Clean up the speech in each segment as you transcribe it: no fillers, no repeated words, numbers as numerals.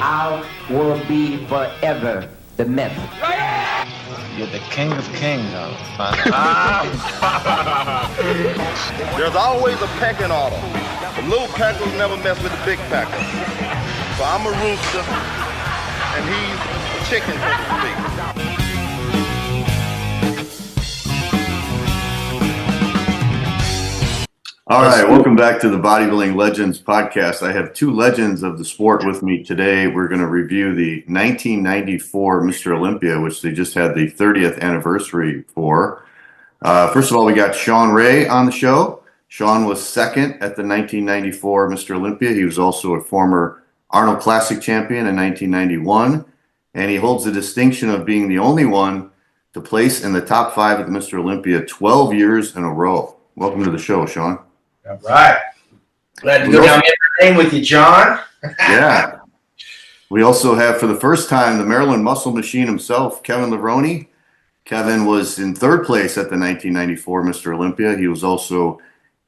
I will be forever the myth. You're the king of kings, There's always a pecking order. The little packers never mess with the big packers. So I'm a rooster, and he's a chicken, so to speak. All right, welcome back to the Bodybuilding Legends Podcast. I have two legends of the sport with me today. We're going to review the 1994 Mr. Olympia, which they just had the 30th anniversary for. First of all, we got Shawn Ray on the show. Shawn was second at the 1994 Mr. Olympia. He was also a former Arnold Classic champion in 1991, and he holds the distinction of being the only one to place in the top 5 at the Mr. Olympia 12 years in a row. Welcome to the show, Shawn. All right. Glad to go down memory lane with you, John. Yeah. We also have, for the first time, the Maryland Muscle Machine himself, Kevin Levrone. Kevin was in 3rd place at the 1994 Mr. Olympia. He was also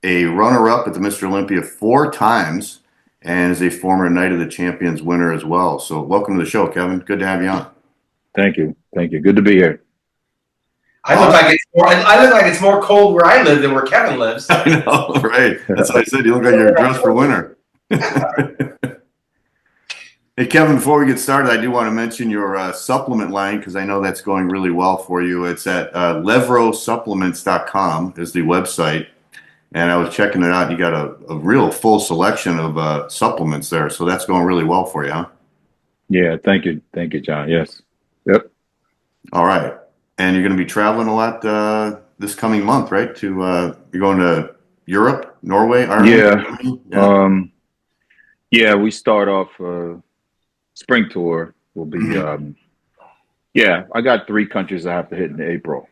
a runner-up at the Mr. Olympia 4 times and is a former Night of the Champions winner as well. So welcome to the show, Kevin. Good to have you on. Thank you. Thank you. Good to be here. I look like it's more cold where I live than where Kevin lives. I know, right? That's what I said. You look like you're dressed for winter. Hey, Kevin, before we get started, I do want to mention your supplement line because I know that's going really well for you. It's at levrosupplements.com is the website. And I was checking it out. You got a real full selection of supplements there. So that's going really well for you, huh? Yeah, thank you. Thank you, John. Yes. Yep. All right. And you're going to be traveling a lot this coming month, right? You're going to Europe, Norway, Ireland? Yeah, we start off spring tour. Will be, I got 3 countries I have to hit in April.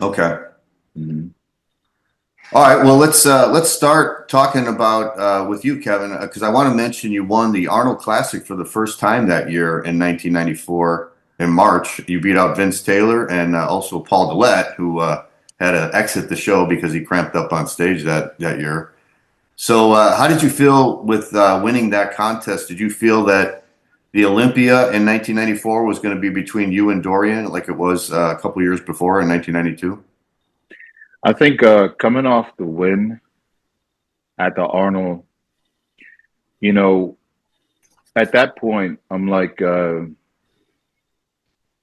Okay. Mm-hmm. All right. Well, let's start talking about with you, Kevin, because I want to mention you won the Arnold Classic for the first time that year in 1994. In March, you beat out Vince Taylor and also Paul Dillette, who had to exit the show because he cramped up on stage that year. So how did you feel with winning that contest? Did you feel that the Olympia in 1994 was going to be between you and Dorian like it was a couple years before in 1992? I think coming off the win at the Arnold, at that point, I'm like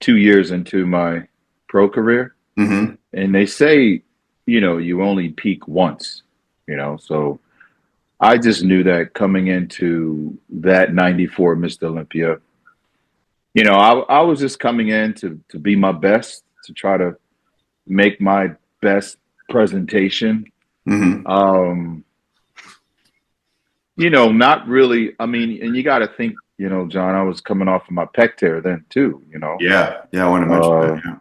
2 years into my pro career. Mm-hmm. And they say, you only peak once, so I just knew that coming into that 94 Mr. Olympia, I was just coming in to be my best, to try to make my best presentation. Mm-hmm. Not really, and you got to think, John, I was coming off of my pec tear then too, Yeah, I want to mention that, yeah.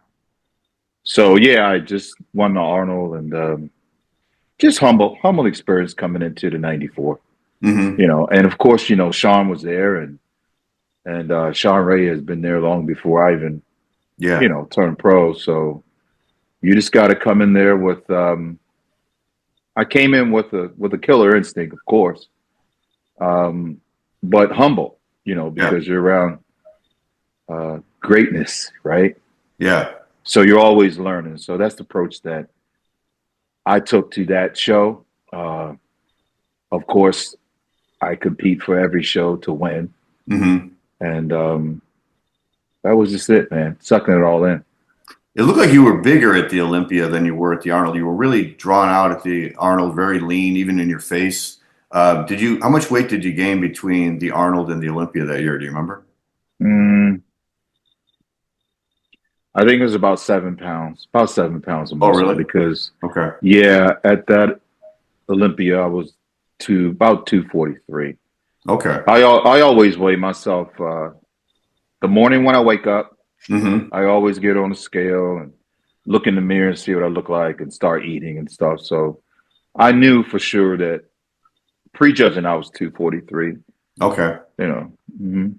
So, I just won the Arnold and just humble experience coming into the 94. Mm-hmm. And of course, Shawn was there and Shawn Ray has been there long before I even, turned pro. So you just got to come in there with, I came in with a killer instinct, of course, but humble. Because you're around greatness, right? Yeah. So you're always learning. So that's the approach that I took to that show. Of course, I compete for every show to win. Mm-hmm. And that was just it, man. Sucking it all in. It looked like you were bigger at the Olympia than you were at the Arnold. You were really drawn out at the Arnold, very lean, even in your face. How much weight did you gain between the Arnold and the Olympia that year? Do you remember? I think it was about 7 pounds, a muscle. Oh, really? Because, at that Olympia, I was about 243. Okay. I always weigh myself the morning when I wake up. Mm-hmm. I always get on the scale and look in the mirror and see what I look like and start eating and stuff. So I knew for sure that prejudging, I was 243. Okay. Mm-hmm.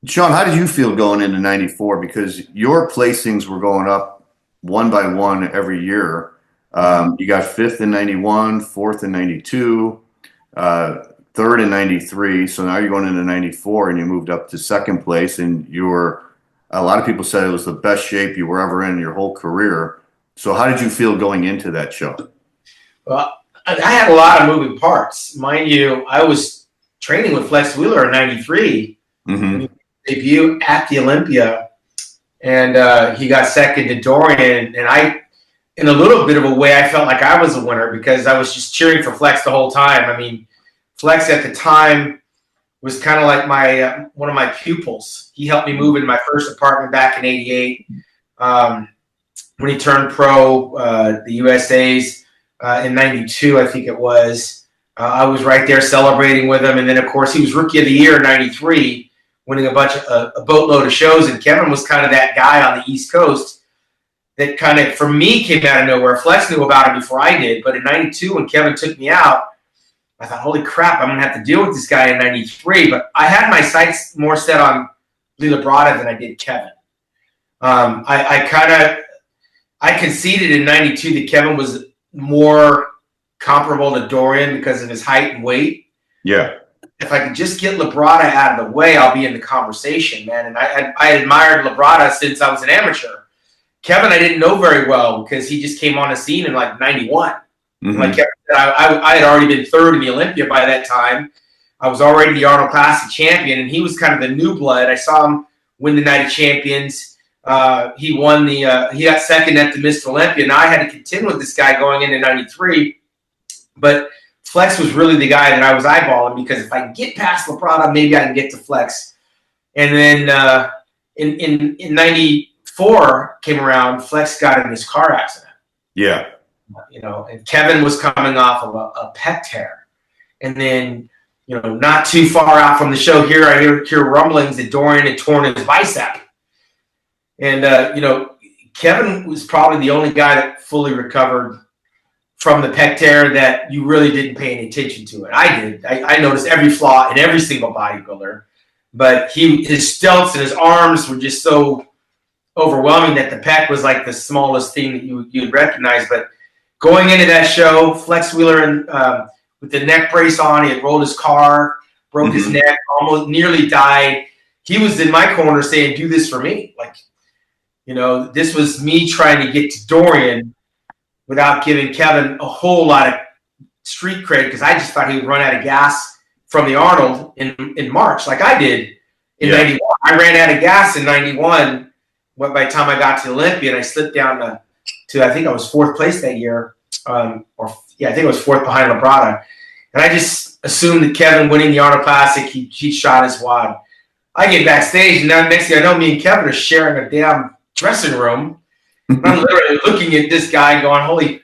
Shawn, how did you feel going into 94? Because your placings were going up one by one every year. You got 5th in 91, 4th in 92. third in 93. So now you're going into 94 and you moved up to second place, and a lot of people said it was the best shape you were ever in your whole career. So how did you feel going into that show? Well, I had a lot of moving parts. Mind you, I was training with Flex Wheeler in 93, debut at the Olympia, and he got second to Dorian. And I, in a little bit of a way, I felt like I was a winner because I was just cheering for Flex the whole time. I mean, Flex at the time was kind of like my one of my pupils. He helped me move into my first apartment back in '88. When he turned pro, the USA's in '92, I think it was. I was right there celebrating with him, and then of course he was Rookie of the Year in '93, winning a boatload of shows. And Kevin was kind of that guy on the East Coast that kind of, for me, came out of nowhere. Flex knew about him before I did, but in '92 when Kevin took me out, I thought, holy crap, I'm going to have to deal with this guy in '93. But I had my sights more set on Lee Labrada than I did Kevin. I conceded in '92 that Kevin was more comparable to Dorian because of his height and weight. Yeah. If I could just get Labrada out of the way, I'll be in the conversation, man. And I admired Labrada since I was an amateur. Kevin, I didn't know very well because he just came on the scene in like '91. Like Kevin said, I had already been third in the Olympia by that time. I was already the Arnold Classic champion, and he was kind of the new blood. I saw him win the Night of Champions. He won he got second at the Mr. Olympia. Now I had to contend with this guy going into '93, but Flex was really the guy that I was eyeballing because if I can get past Labrada, maybe I can get to Flex. And then in '94 came around, Flex got in his car accident. Yeah. And Kevin was coming off of a pec tear. And then, not too far out from the show here, I hear rumblings that Dorian had torn his bicep. And, Kevin was probably the only guy that fully recovered from the pec tear that you really didn't pay any attention to it. I did. I noticed every flaw in every single bodybuilder. But his stilts and his arms were just so overwhelming that the pec was like the smallest thing that you'd recognize. But going into that show, Flex Wheeler with the neck brace on, he had rolled his car, broke his neck, almost nearly died. He was in my corner saying, do this for me. Like, this was me trying to get to Dorian without giving Kevin a whole lot of street cred because I just thought he would run out of gas from the Arnold in March like I did in '91. I ran out of gas in '91 by the time I got to the Olympia, and I slipped down to I think I was fourth place that year. I think it was fourth behind Labrada. And I just assumed that Kevin winning the Arnold Classic, he shot his wad. I get backstage, and now next thing I know, me and Kevin are sharing a damn dressing room. And I'm literally looking at this guy going, holy,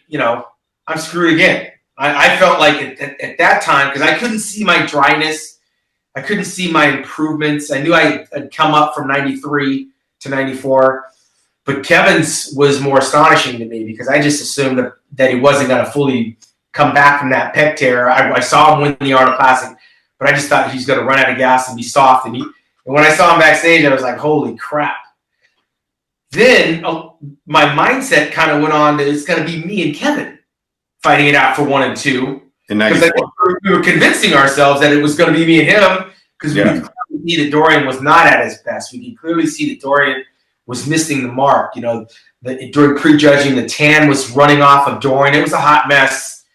I'm screwed again. I felt like at that time, because I couldn't see my dryness. I couldn't see my improvements. I knew I'd come up from 93 to 94. But Kevin's was more astonishing to me because I just assumed that he wasn't going to fully come back from that pec tear. I saw him win the Arnold Classic, but I just thought he's going to run out of gas and be soft. And when I saw him backstage, I was like, holy crap. Then my mindset kind of went on that it's going to be me and Kevin fighting it out for 1 and 2. Because we were convincing ourselves that it was going to be me and him because we could clearly see that Dorian was not at his best. We could clearly see that Dorian was missing the mark. During prejudging, the tan was running off of Dorian. It was a hot mess.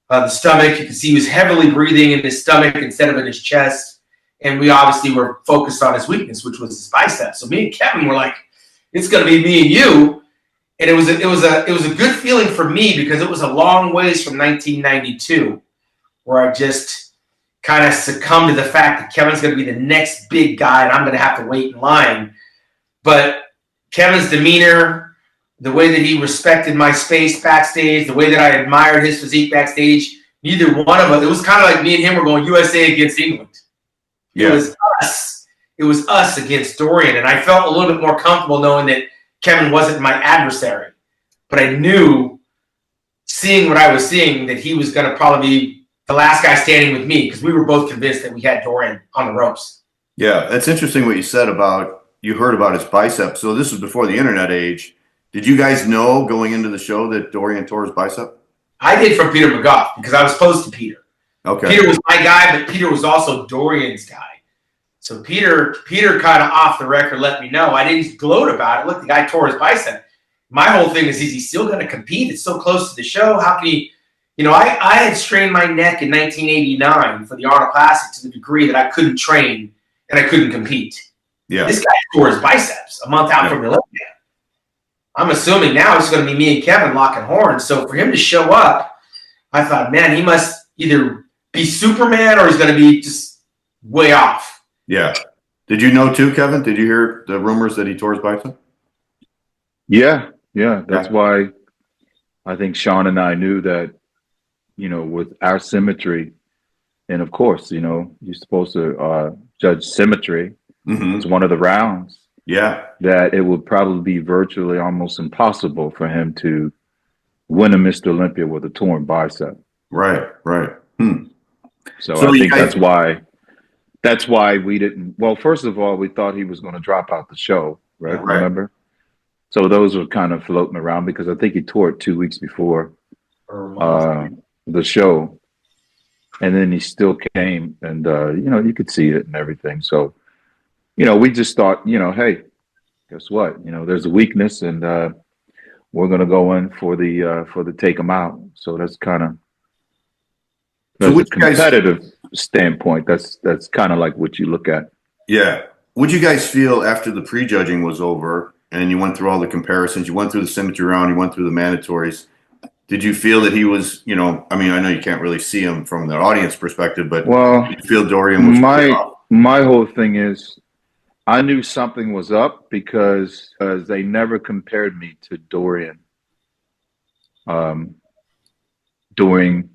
The stomach, you could see he was heavily breathing in his stomach instead of in his chest. And we obviously were focused on his weakness, which was his biceps. So me and Kevin were like, it's going to be me and you. And it was a good feeling for me because it was a long ways from 1992 where I just kind of succumbed to the fact that Kevin's going to be the next big guy and I'm going to have to wait in line. But Kevin's demeanor, the way that he respected my space backstage, the way that I admired his physique backstage, neither one of us, it was kind of like me and him were going USA against England. Yeah. It was us against Dorian, and I felt a little bit more comfortable knowing that Kevin wasn't my adversary. But I knew, seeing what I was seeing, that he was going to probably be the last guy standing with me because we were both convinced that we had Dorian on the ropes. Yeah, that's interesting what you said about you heard about his bicep. So this was before the internet age. Did you guys know going into the show that Dorian tore his bicep? I did from Peter McGough because I was close to Peter. Okay. Peter was my guy, but Peter was also Dorian's guy. So Peter kind of off the record let me know. I didn't gloat about it. Look, the guy tore his bicep. My whole thing is he still going to compete? It's so close to the show. How can he? I had strained my neck in 1989 for the Arnold Classic to the degree that I couldn't train and I couldn't compete. Yeah. This guy tore his biceps a month out from Olympia. I'm assuming now it's going to be me and Kevin locking horns. So for him to show up, I thought, man, he must either be Superman or he's going to be just way off. Yeah. Did you know too, Kevin? Did you hear the rumors that he tore his bicep? Yeah. That's why I think Shawn and I knew that, with our symmetry, and of course, you're supposed to judge symmetry. Mm-hmm. It's one of the rounds. Yeah. That it would probably be virtually almost impossible for him to win a Mr. Olympia with a torn bicep. Right. So I think that's why we didn't. Well, first of all, we thought he was going to drop out the show, right? Remember? So those were kind of floating around because I think he tore it 2 weeks before the show. And then he still came and, you could see it and everything. So, we just thought, hey, guess what? There's a weakness and we're going to go in for the take him out. So that's kind of, from a competitive standpoint, that's kind of like what you look at. Yeah. What'd you guys feel after the prejudging was over and you went through all the comparisons, you went through the symmetry round, you went through the mandatories? Did you feel that he was, I know you can't really see him from the audience perspective, but did you feel Dorian was my whole thing is I knew something was up because they never compared me to Dorian during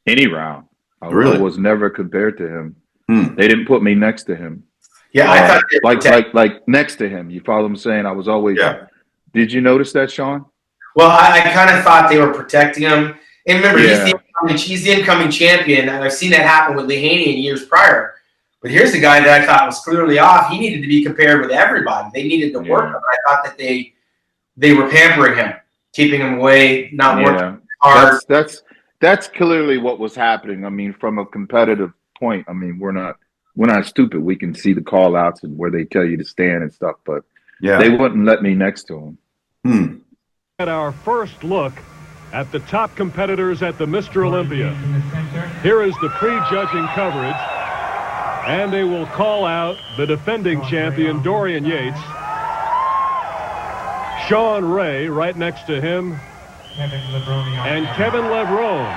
any round. I was never compared to him. They didn't put me next to him. Yeah, I thought like next to him. You follow what I'm saying? I was always. Yeah. Did you notice that, Shawn? Well, I kind of thought they were protecting him. And remember, he's the incoming champion, and I've seen that happen with Lehaney in years prior. But here's the guy that I thought was clearly off. He needed to be compared with everybody. They needed to work him. I thought that they were pampering him, keeping him away, not working hard. That's clearly what was happening. I mean, from a competitive point, I mean, we're not stupid. We can see the call outs and where they tell you to stand and stuff, but they wouldn't let me next to him. At our first look at the top competitors at the Mr. Olympia. Here is the prejudging coverage, and they will call out the defending champion, Dorian Yates. Shawn Ray right next to him, and Kevin Levrone.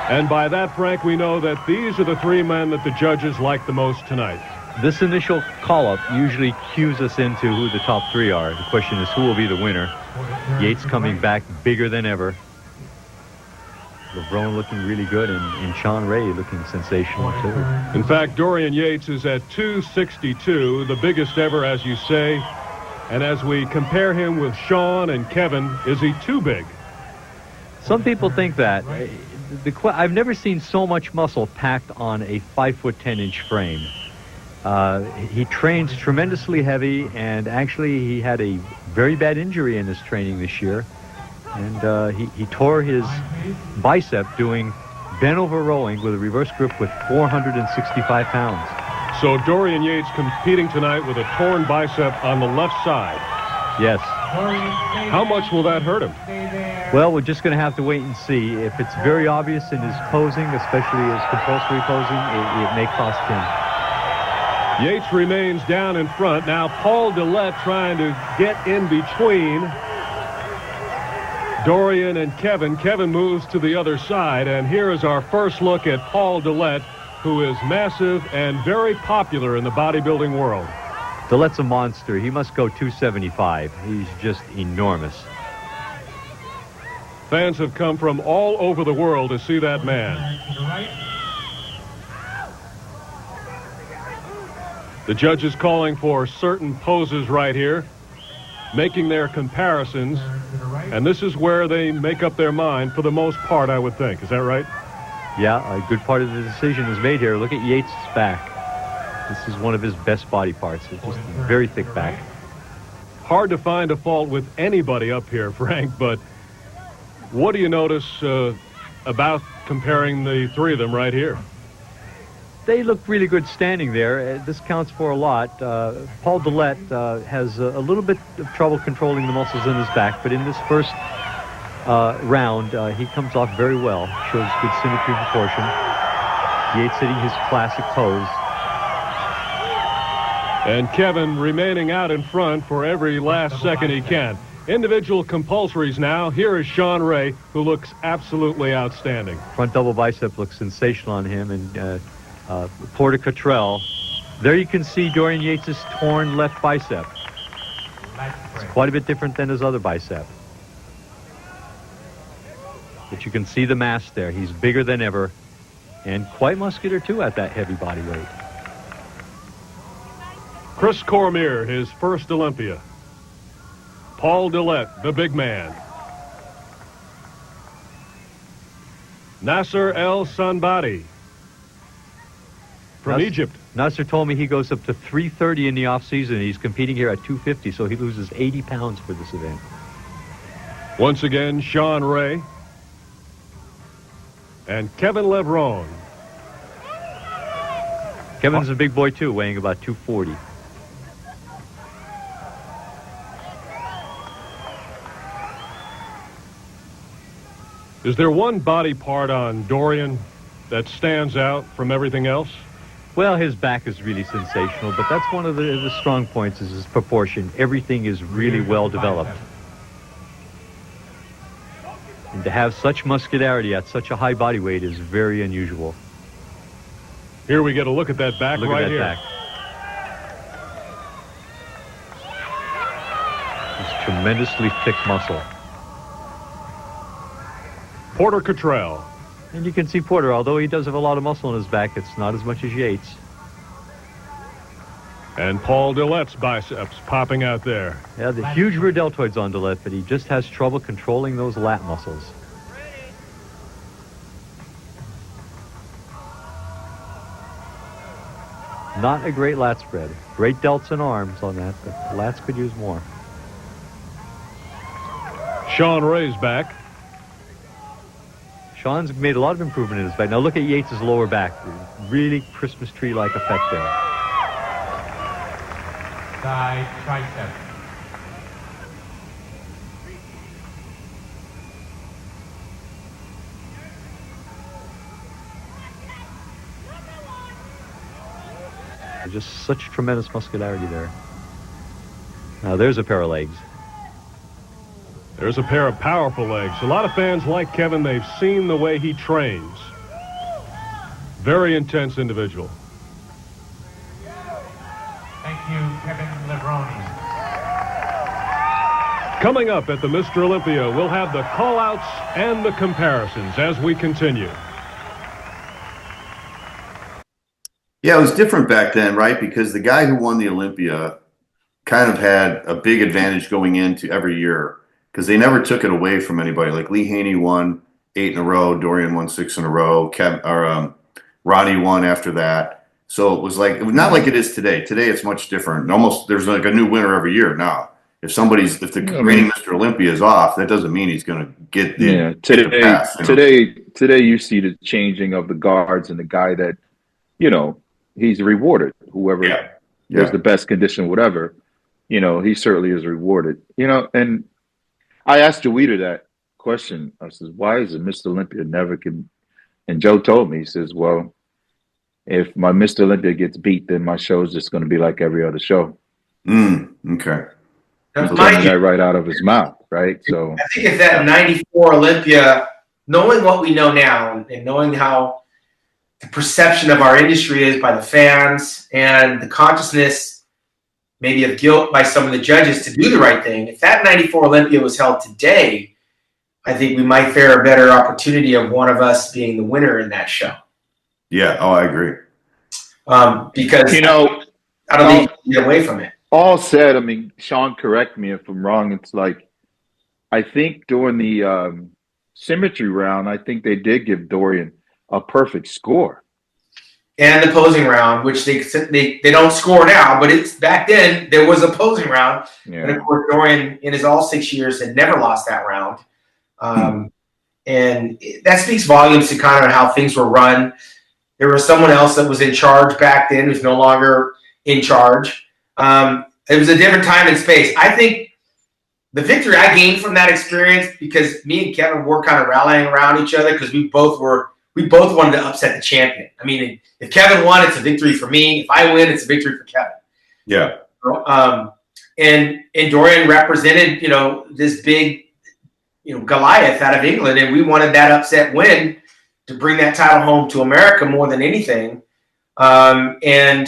And by that, Frank, we know that these are the three men that the judges like the most tonight. This initial call-up usually cues us into who the top three are. The question is, who will be the winner? Yates coming back bigger than ever. Levrone looking really good, and Shawn Ray looking sensational, too. In fact, Dorian Yates is at 262, the biggest ever, as you say. And as we compare him with Shawn and Kevin, is he too big? Some people think that. I've never seen so much muscle packed on a 5'10" frame. He trains tremendously heavy, and actually he had a very bad injury in his training this year. And he tore his bicep doing bent-over rowing with a reverse grip with 465 pounds. So Dorian Yates competing tonight with a torn bicep on the left side. Yes. How much will that hurt him? Well, we're just going to have to wait and see. If it's very obvious in his posing, especially his compulsory posing, it may cost him. Yates remains down in front. Now Paul Dillette trying to get in between Dorian and Kevin. Kevin moves to the other side, and here is our first look at Paul Dillette, who is massive and very popular in the bodybuilding world. Dillette's a monster. He must go 275. He's just enormous. Fans have come from all over the world to see that man. The judges calling for certain poses right here, making their comparisons, and this is where they make up their mind for the most part, I would think. Is that right? Yeah, a good part of the decision is made here. Look at Yates' back. This is one of his best body parts. It's just a very thick back. Hard to find a fault with anybody up here, Frank, but what do you notice about comparing the three of them right here? They look really good standing there. This counts for a lot. Paul Dillette has a little bit of trouble controlling the muscles in his back, but in this first round, he comes off very well. Shows good symmetry and proportion. Yates hitting his classic pose. And Kevin remaining out in front for every last second he can. Individual compulsories now. Here is Shawn Ray, who looks absolutely outstanding. Front double bicep looks sensational on him. And Porter Cottrell. There you can see Dorian Yates' torn left bicep. It's quite a bit different than his other bicep. But you can see the mass there. He's bigger than ever and quite muscular, too, at that heavy body weight. Chris Cormier, his first Olympia. Paul Dillette, the big man. Nasser El Sanbadi from Egypt. Nasser told me he goes up to 330 in the off-season. He's competing here at 250, so he loses 80 pounds for this event. Once again, Shawn Ray and Kevin Levrone. Kevin's a big boy, too, weighing about 240. Is there one body part on Dorian that stands out from everything else? Well, his back is really sensational, but that's one of the strong points is his proportion. Everything is really well developed. And to have such muscularity at such a high body weight is very unusual. Here we get a look at that back right here. Back. It's tremendously thick muscle. Porter Cottrell. And you can see Porter, although he does have a lot of muscle in his back, it's not as much as Yates. And Paul Dillette's biceps popping out there. Yeah, the huge rear deltoids on Dillette, but he just has trouble controlling those lat muscles. Not a great lat spread. Great delts and arms on that, but the lats could use more. Shawn Ray's back. Shawn's made a lot of improvement in his back. Now look at Yates' lower back. Really Christmas tree-like effect there. Side tricep. There's just such tremendous muscularity there. Now there's a pair of legs. There's a pair of powerful legs. A lot of fans like Kevin. They've seen the way he trains. Very intense individual. Thank you, Kevin Levrone. Coming up at the Mr. Olympia, we'll have the call-outs and the comparisons as we continue. Yeah, it was different back then, right? Because the guy who won the Olympia kind of had a big advantage going into every year because they never took it away from anybody. Like Lee Haney won 8 in a row, Dorian won 6 in a row, Ronnie won after that. So it was not like it is today. Today it's much different. Almost there's like a new winner every year now. If the reigning Mr. Olympia is off, that doesn't mean he's going to get the pass, Today you see the changing of the guards and the guy that, he's rewarded. Whoever has the best condition, whatever, he certainly is rewarded. And I asked Joita that question. I says, why is it Mr. Olympia never can? And Joe told me, he says, well, if my Mr. Olympia gets beat, then my show is just going to be like every other show. Okay. He's getting that right out of his mouth, right? So I think it's that 94 Olympia, knowing what we know now and knowing how the perception of our industry is by the fans and the consciousness maybe of guilt by some of the judges to do the right thing. If that 94 Olympia was held today, I think we might fare a better opportunity of one of us being the winner in that show. Yeah. Oh, I agree. Because I don't think you can get away from it. All said, Shawn, correct me if I'm wrong. It's like, I think during the symmetry round, I think they did give Dorian a perfect score. And the posing round, which they don't score now, but it's back then there was a posing round. Yeah. And of course, Dorian in his all 6 years had never lost that round. And that speaks volumes to kind of how things were run. There was someone else that was in charge back then who's no longer in charge. It was a different time and space. I think the victory I gained from that experience, because me and Kevin were kind of rallying around each other, because we both wanted to upset the champion. I mean, if Kevin won, it's a victory for me. If I win, it's a victory for Kevin. Yeah. And Dorian represented, this big, Goliath out of England, and we wanted that upset win to bring that title home to America more than anything. And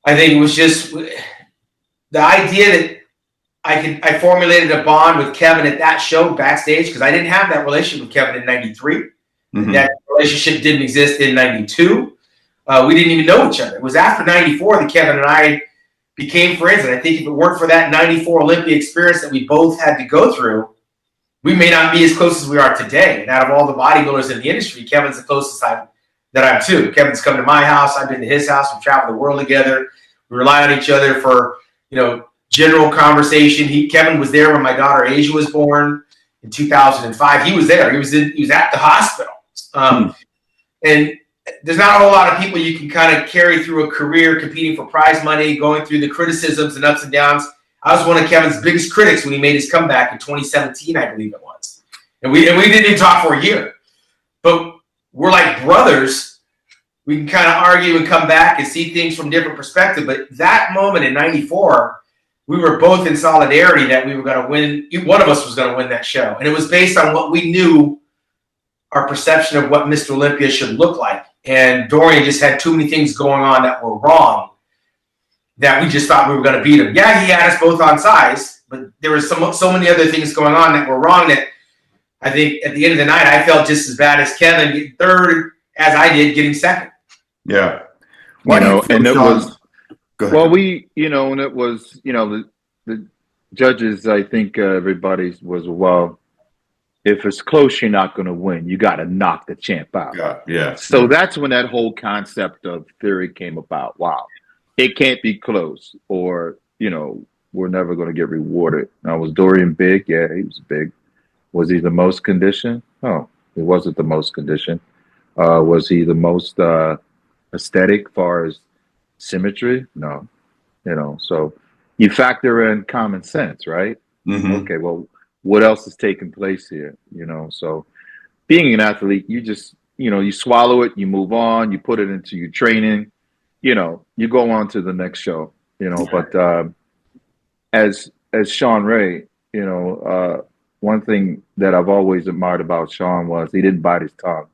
I think it was just the idea that I formulated a bond with Kevin at that show backstage, because I didn't have that relationship with Kevin in '93. Mm-hmm. That relationship didn't exist in '92. We didn't even know each other. It was after '94 that Kevin and I became friends. And I think if it weren't for that '94 Olympia experience that we both had to go through, we may not be as close as we are today. And out of all the bodybuilders in the industry, Kevin's the closest that I'm to. Kevin's come to my house. I've been to his house. We've traveled the world together. We rely on each other for, general conversation. Kevin was there when my daughter Asia was born in 2005. He was there. He was at the hospital. And there's not a whole lot of people you can kind of carry through a career competing for prize money, going through the criticisms and ups and downs. I was one of Kevin's biggest critics when he made his comeback in 2017, I believe it was. And we didn't even talk for a year. But we're like brothers. We can kind of argue and come back and see things from different perspectives. But that moment in '94, we were both in solidarity that we were going to win. One of us was going to win that show. And it was based on what we knew, our perception of what Mr. Olympia should look like. And Dorian just had too many things going on that were wrong, that we just thought we were going to beat him. Yeah, he had us both on size, but there were so many other things going on that were wrong that I think at the end of the night, I felt just as bad as Kevin getting third as I did getting second. Yeah. And it was, go ahead. well, and it was, the judges, I think everybody was, well, if it's close, you're not going to win. You got to knock the champ out. Yeah. So that's when that whole concept of theory came about. Wow. It can't be close, or, we're never going to get rewarded. Now, was Dorian big? Yeah, he was big. Was he the most conditioned? No, he wasn't the most conditioned. Was he the most aesthetic far as symmetry? No. So you factor in common sense, right? Mm-hmm. Okay, well, what else is taking place here? So being an athlete, you just, you swallow it, you move on, you put it into your training, you go on to the next show, but as Shawn Ray, one thing that I've always admired about Shawn was he didn't bite his tongue,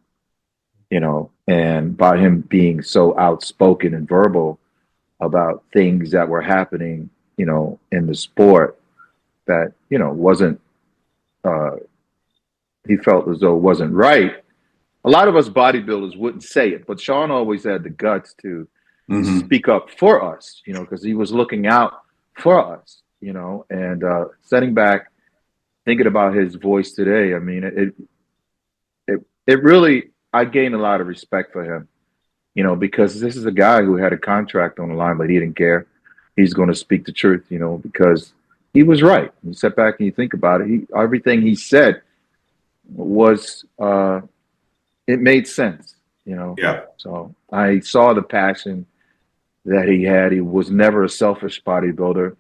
and by him being so outspoken and verbal about things that were happening, in the sport that, wasn't, he felt as though it wasn't right. A lot of us bodybuilders wouldn't say it, but Shawn always had the guts to speak up for us, because he was looking out for us, and sitting back, thinking about his voice today. I mean, it really, I gained a lot of respect for him, because this is a guy who had a contract on the line, but he didn't care. He's going to speak the truth, because he was right. You sit back and you think about it. Everything he said was, it made sense, Yeah. So I saw the passion that he had. He was never a selfish bodybuilder.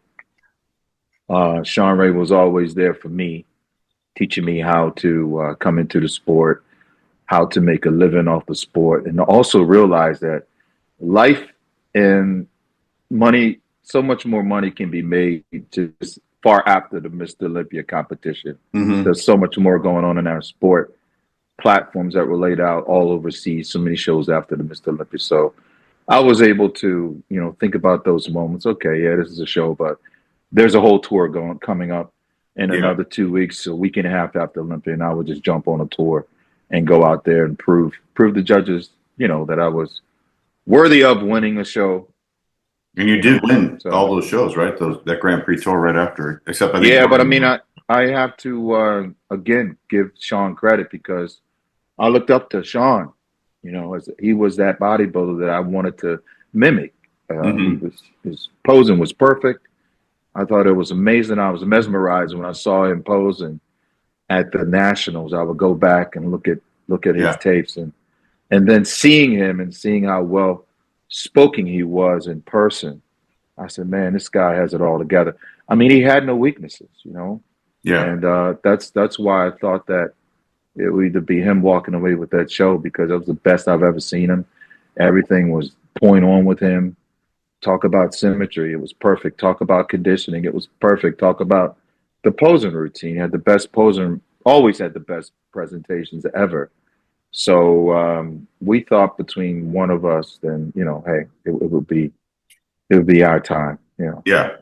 Shawn Ray was always there for me, teaching me how to come into the sport, how to make a living off the sport, and also realize that life and money, so much more money can be made just far after the Mr. Olympia competition. Mm-hmm. There's so much more going on in our sport, platforms that were laid out all overseas, so many shows after the Mr. Olympia. So I was able to, think about those moments. Okay, yeah, this is a show, but there's a whole tour coming up in another 2 weeks, a week and a half after Olympia, and I would just jump on a tour and go out there and prove the judges, that I was worthy of winning a show. And you did win all those shows, right? That Grand Prix tour right after, except I think. Yeah, but I mean, I have to again give Shawn credit, because I looked up to Shawn, as he was that bodybuilder that I wanted to mimic. His posing was perfect. I thought it was amazing. I was mesmerized when I saw him pose, and at the nationals, I would go back and look at his Yeah. tapes, and then seeing him and seeing how well spoken he was in person, I said, man, this guy has it all together. I mean, he had no weaknesses, you know. Yeah. And that's why I thought that it would either be him walking away with that show, because it was the best I've ever seen him. Everything was point on with him. Talk about symmetry, it was perfect. Talk about conditioning, it was perfect. Talk about the posing routine. He had the best posing, always had the best presentations ever. So we thought between one of us, then, you know, hey, it would be our time, you know. Yeah.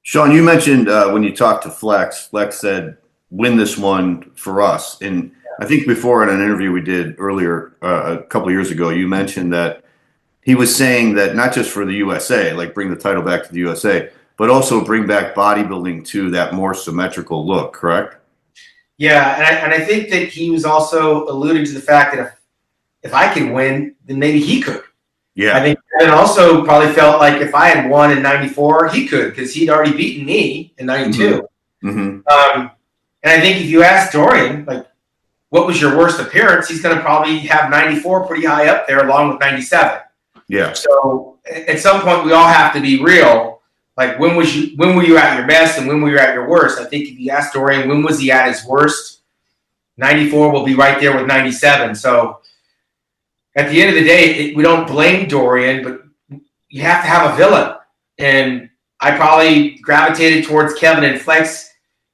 Shawn, you mentioned when you talked to Flex said, win this one for us. And I think before in an interview we did earlier, a couple of years ago, you mentioned that he was saying that not just for the USA, like bring the title back to the USA, but also bring back bodybuilding to that more symmetrical look, correct? Yeah, and I think that he was also alluding to the fact that if I could win, then maybe he could. Yeah. I think Kevin also probably felt like if I had won in 94, he could, because he'd already beaten me in 92. Mm-hmm. And I think if you ask Dorian, like, what was your worst appearance, he's going to probably have 94 pretty high up there along with 97. Yeah. So at some point, we all have to be real. Like, when were you at your best and when were you at your worst? I think if you ask Dorian, when was he at his worst, 94 will be right there with 97. So at the end of the day, we don't blame Dorian, but you have to have a villain. And I probably gravitated towards Kevin and Flex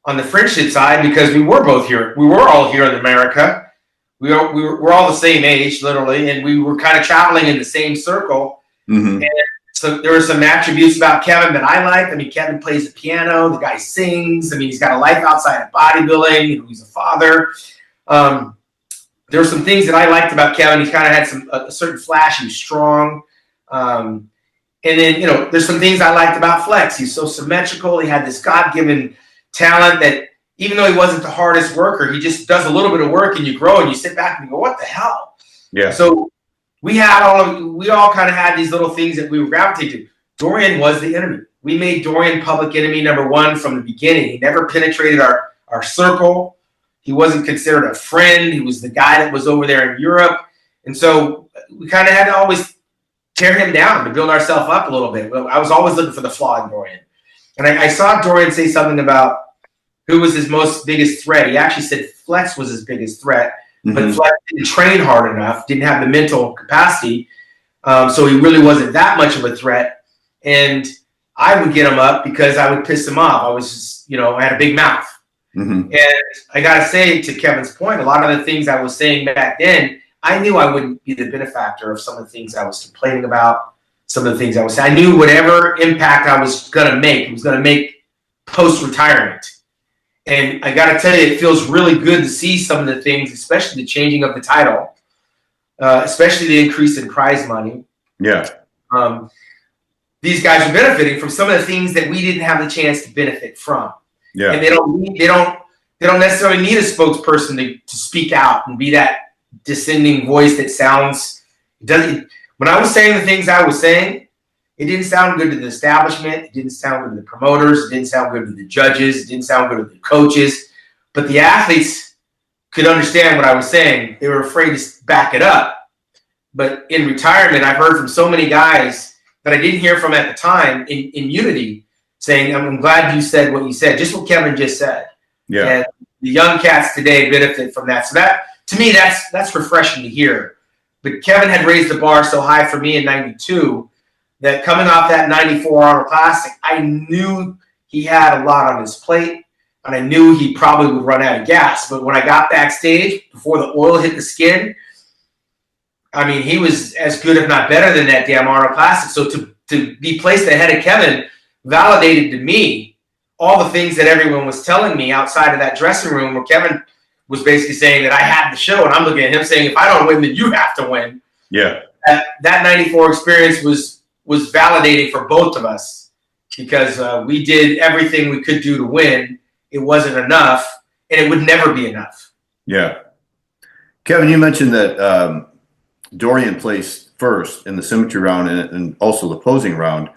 on the friendship side because we were both here. We were all here in America. We're all the same age, literally, and we were kind of traveling in the same circle. Mm-hmm. And so there were some attributes about Kevin that I liked. I mean, Kevin plays the piano. The guy sings. I mean, he's got a life outside of bodybuilding. He's a father. There were some things that I liked about Kevin. He kind of had a certain flash. He was strong. And then, you know, there's some things I liked about Flex. He's so symmetrical. He had this God-given talent that even though he wasn't the hardest worker, he just does a little bit of work and you grow and you sit back and you go, what the hell? Yeah. So we all kind of had these little things that we would gravitate to. Dorian was the enemy. We made Dorian public enemy number one from the beginning. He never penetrated our circle. He wasn't considered a friend. He was the guy that was over there in Europe. And so we kind of had to always tear him down to build ourselves up a little bit. I was always looking for the flaw in Dorian. And I saw Dorian say something about who was his biggest threat. He actually said Flex was his biggest threat, but Flex didn't train hard enough, didn't have the mental capacity, so he really wasn't that much of a threat. And I would get him up because I would piss him off. I was just, you know, I had a big mouth. Mm-hmm. And I got to say, to Kevin's point, a lot of the things I was saying back then, I knew I wouldn't be the benefactor of some of the things I was complaining about, some of the things I was saying. I knew whatever impact I was going to make, it was going to make post-retirement. And I got to tell you, it feels really good to see some of the things, especially the changing of the title, especially the increase in prize money. Yeah. These guys are benefiting from some of the things that we didn't have the chance to benefit from. Yeah. And they don't necessarily need a spokesperson to speak out and be that dissenting voice that sounds doesn't. When I was saying the things I was saying, it didn't sound good to the establishment. It didn't sound good to the promoters. It didn't sound good to the judges. It didn't sound good to the coaches. But the athletes could understand what I was saying. They were afraid to back it up. But in retirement, I've heard from so many guys that I didn't hear from at the time in unity saying, I'm glad you said what you said, just what Kevin just said. Yeah. And the young cats today benefit from that. So that, to me, that's refreshing to hear. But Kevin had raised the bar so high for me in 92 that coming off that 94 Arnold Classic, I knew he had a lot on his plate, and I knew he probably would run out of gas. But when I got backstage, before the oil hit the skin, I mean, he was as good, if not better, than that damn Arnold Classic. So to be placed ahead of Kevin validated to me all the things that everyone was telling me outside of that dressing room, where Kevin was basically saying that I had the show, and I'm looking at him saying, if I don't win, then you have to win. Yeah. That 94 experience was validating for both of us because we did everything we could do to win. It wasn't enough, and it would never be enough. Yeah. Kevin, you mentioned that Dorian placed first in the symmetry round and also the posing round,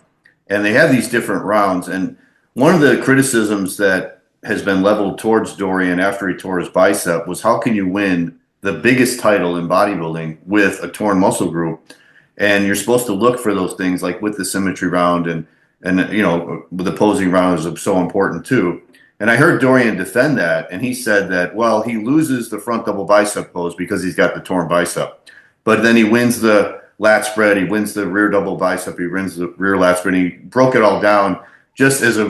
and they had these different rounds. And one of the criticisms that has been leveled towards Dorian after he tore his bicep was how can you win the biggest title in bodybuilding with a torn muscle group? And you're supposed to look for those things like with the symmetry round and the posing round is so important too. And I heard Dorian defend that, and he said that, well, he loses the front double bicep pose because he's got the torn bicep. But then he wins the lat spread, he wins the rear double bicep, he wins the rear lat spread, and he broke it all down just as a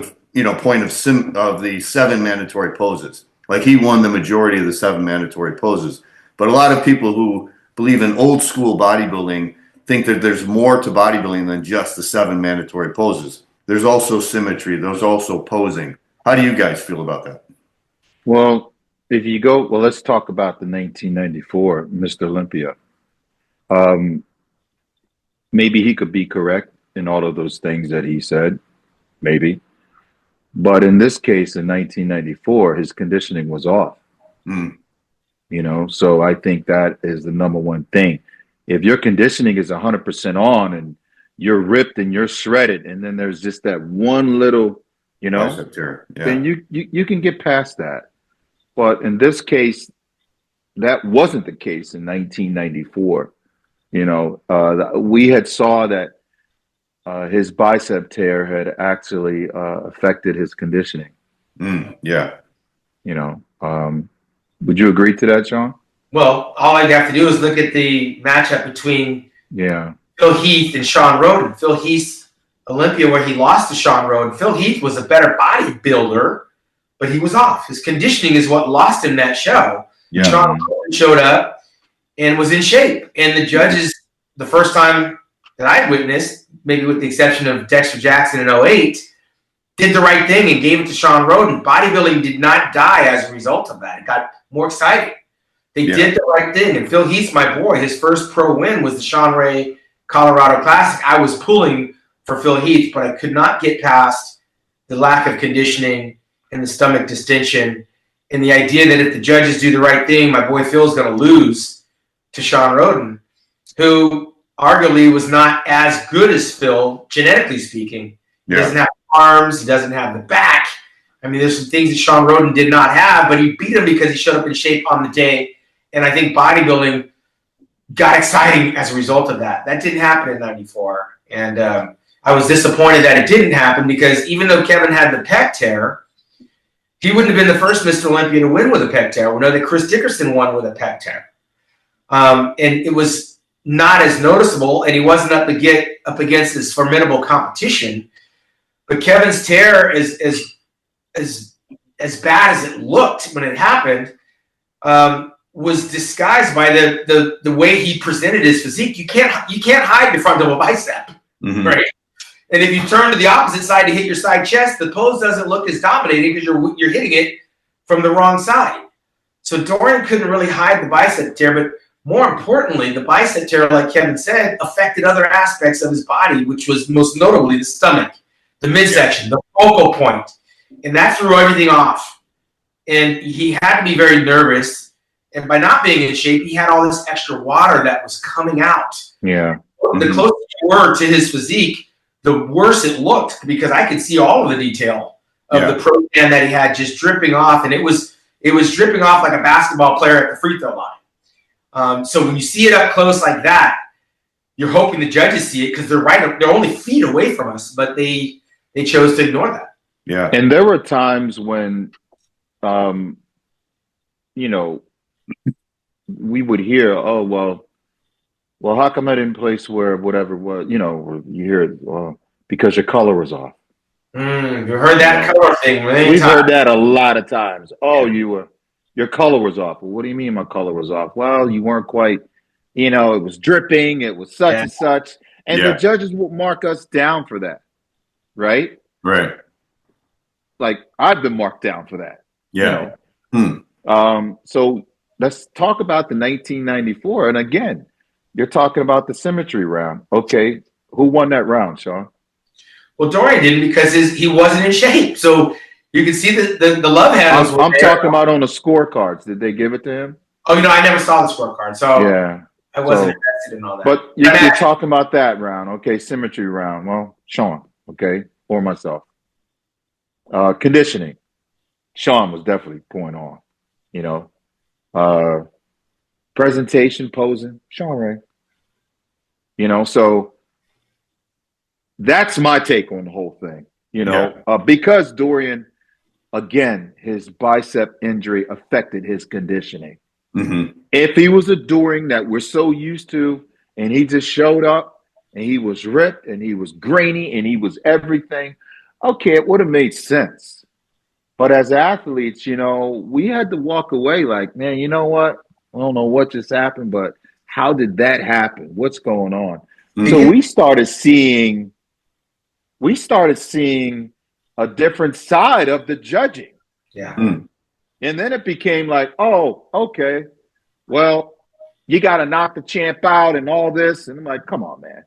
point of the 7 mandatory poses. Like he won the majority of the 7 mandatory poses. But a lot of people who believe in old school bodybuilding think that there's more to bodybuilding than just the 7 mandatory poses. There's also symmetry. There's also posing. How do you guys feel about that? Well, let's talk about the 1994 Mr. Olympia. Maybe he could be correct in all of those things that he said, maybe. But in this case, in 1994, his conditioning was off. So I think that is the number one thing. If your conditioning is 100% on and you're ripped and you're shredded, and then there's just that one little, then you can get past that. But in this case, that wasn't the case in 1994. We had saw that his bicep tear had actually affected his conditioning. Would you agree to that, Shawn? Well, all I'd have to do is look at the matchup between Phil Heath and Shawn Roden. Phil Heath's Olympia, where he lost to Shawn Roden. Phil Heath was a better bodybuilder, but he was off. His conditioning is what lost him that show. Yeah. Shawn Roden showed up and was in shape. And the judges, the first time that I'd witnessed, maybe with the exception of Dexter Jackson in 08, did the right thing and gave it to Shawn Roden. Bodybuilding did not die as a result of that. It got more exciting. They did the right thing. And Phil Heath's my boy. His first pro win was the Shawn Ray Colorado Classic. I was pulling for Phil Heath, but I could not get past the lack of conditioning and the stomach distension and the idea that if the judges do the right thing, my boy Phil's going to lose to Shawn Roden, who arguably was not as good as Phil, genetically speaking. He doesn't have arms. He doesn't have the back. I mean, there's some things that Shawn Roden did not have, but he beat him because he showed up in shape on the day. And I think bodybuilding got exciting as a result of that. That didn't happen in 94. And I was disappointed that it didn't happen because even though Kevin had the pec tear, he wouldn't have been the first Mr. Olympia to win with a pec tear. We know that Chris Dickerson won with a pec tear. And it was not as noticeable, and he wasn't up against this formidable competition. But Kevin's tear is as bad as it looked when it happened, was disguised by the way he presented his physique. You can't hide the front double bicep, right? And if you turn to the opposite side to hit your side chest, the pose doesn't look as dominating because you're hitting it from the wrong side. So Dorian couldn't really hide the bicep tear, but more importantly, the bicep tear, like Kevin said, affected other aspects of his body, which was most notably the stomach, the midsection, the focal point. And that threw everything off. And he had to be very nervous. And by not being in shape, he had all this extra water that was coming out. Yeah. The closer you were to his physique, the worse it looked because I could see all of the detail of the protein that he had just dripping off. And it was dripping off like a basketball player at the free throw line. So when you see it up close like that, you're hoping the judges see it because they're only feet away from us, but they chose to ignore that. Yeah. And there were times when, we would hear, oh, well, how come I didn't place where whatever was, you hear it, because your color was off. You heard that color thing many times. We've heard that a lot of times. Oh, your color was off. Well, what do you mean my color was off? Well, you weren't quite, it was dripping. It was such and such. And the judges will mark us down for that. Right? Right. Like I've been marked down for that. Yeah. So let's talk about the 1994. And again, you're talking about the symmetry round. Okay. Who won that round, Shawn? Well, Dorian didn't because he wasn't in shape. So you can see the love handles. I'm talking about on the scorecards. Did they give it to him? Oh, I never saw the scorecard. So I wasn't invested in all that. But you're talking about that round. Okay. Symmetry round. Well, Shawn. Okay. Or myself. Conditioning. Shawn was definitely point on, you know. Presentation, posing, Shawn Ray. You know, so that's my take on the whole thing, you know, because Dorian, again, his bicep injury affected his conditioning. Mm-hmm. If he was a Dorian that we're so used to, and he just showed up and he was ripped and he was grainy and he was everything, okay, it would have made sense. But as athletes, you know, we had to walk away like, man, you know what? I don't know what just happened, but how did that happen? What's going on? Mm-hmm. So we started seeing a different side of the judging. Yeah. Mm. And then it became like, oh, okay, well, you got to knock the champ out and all this. And I'm like, come on, man.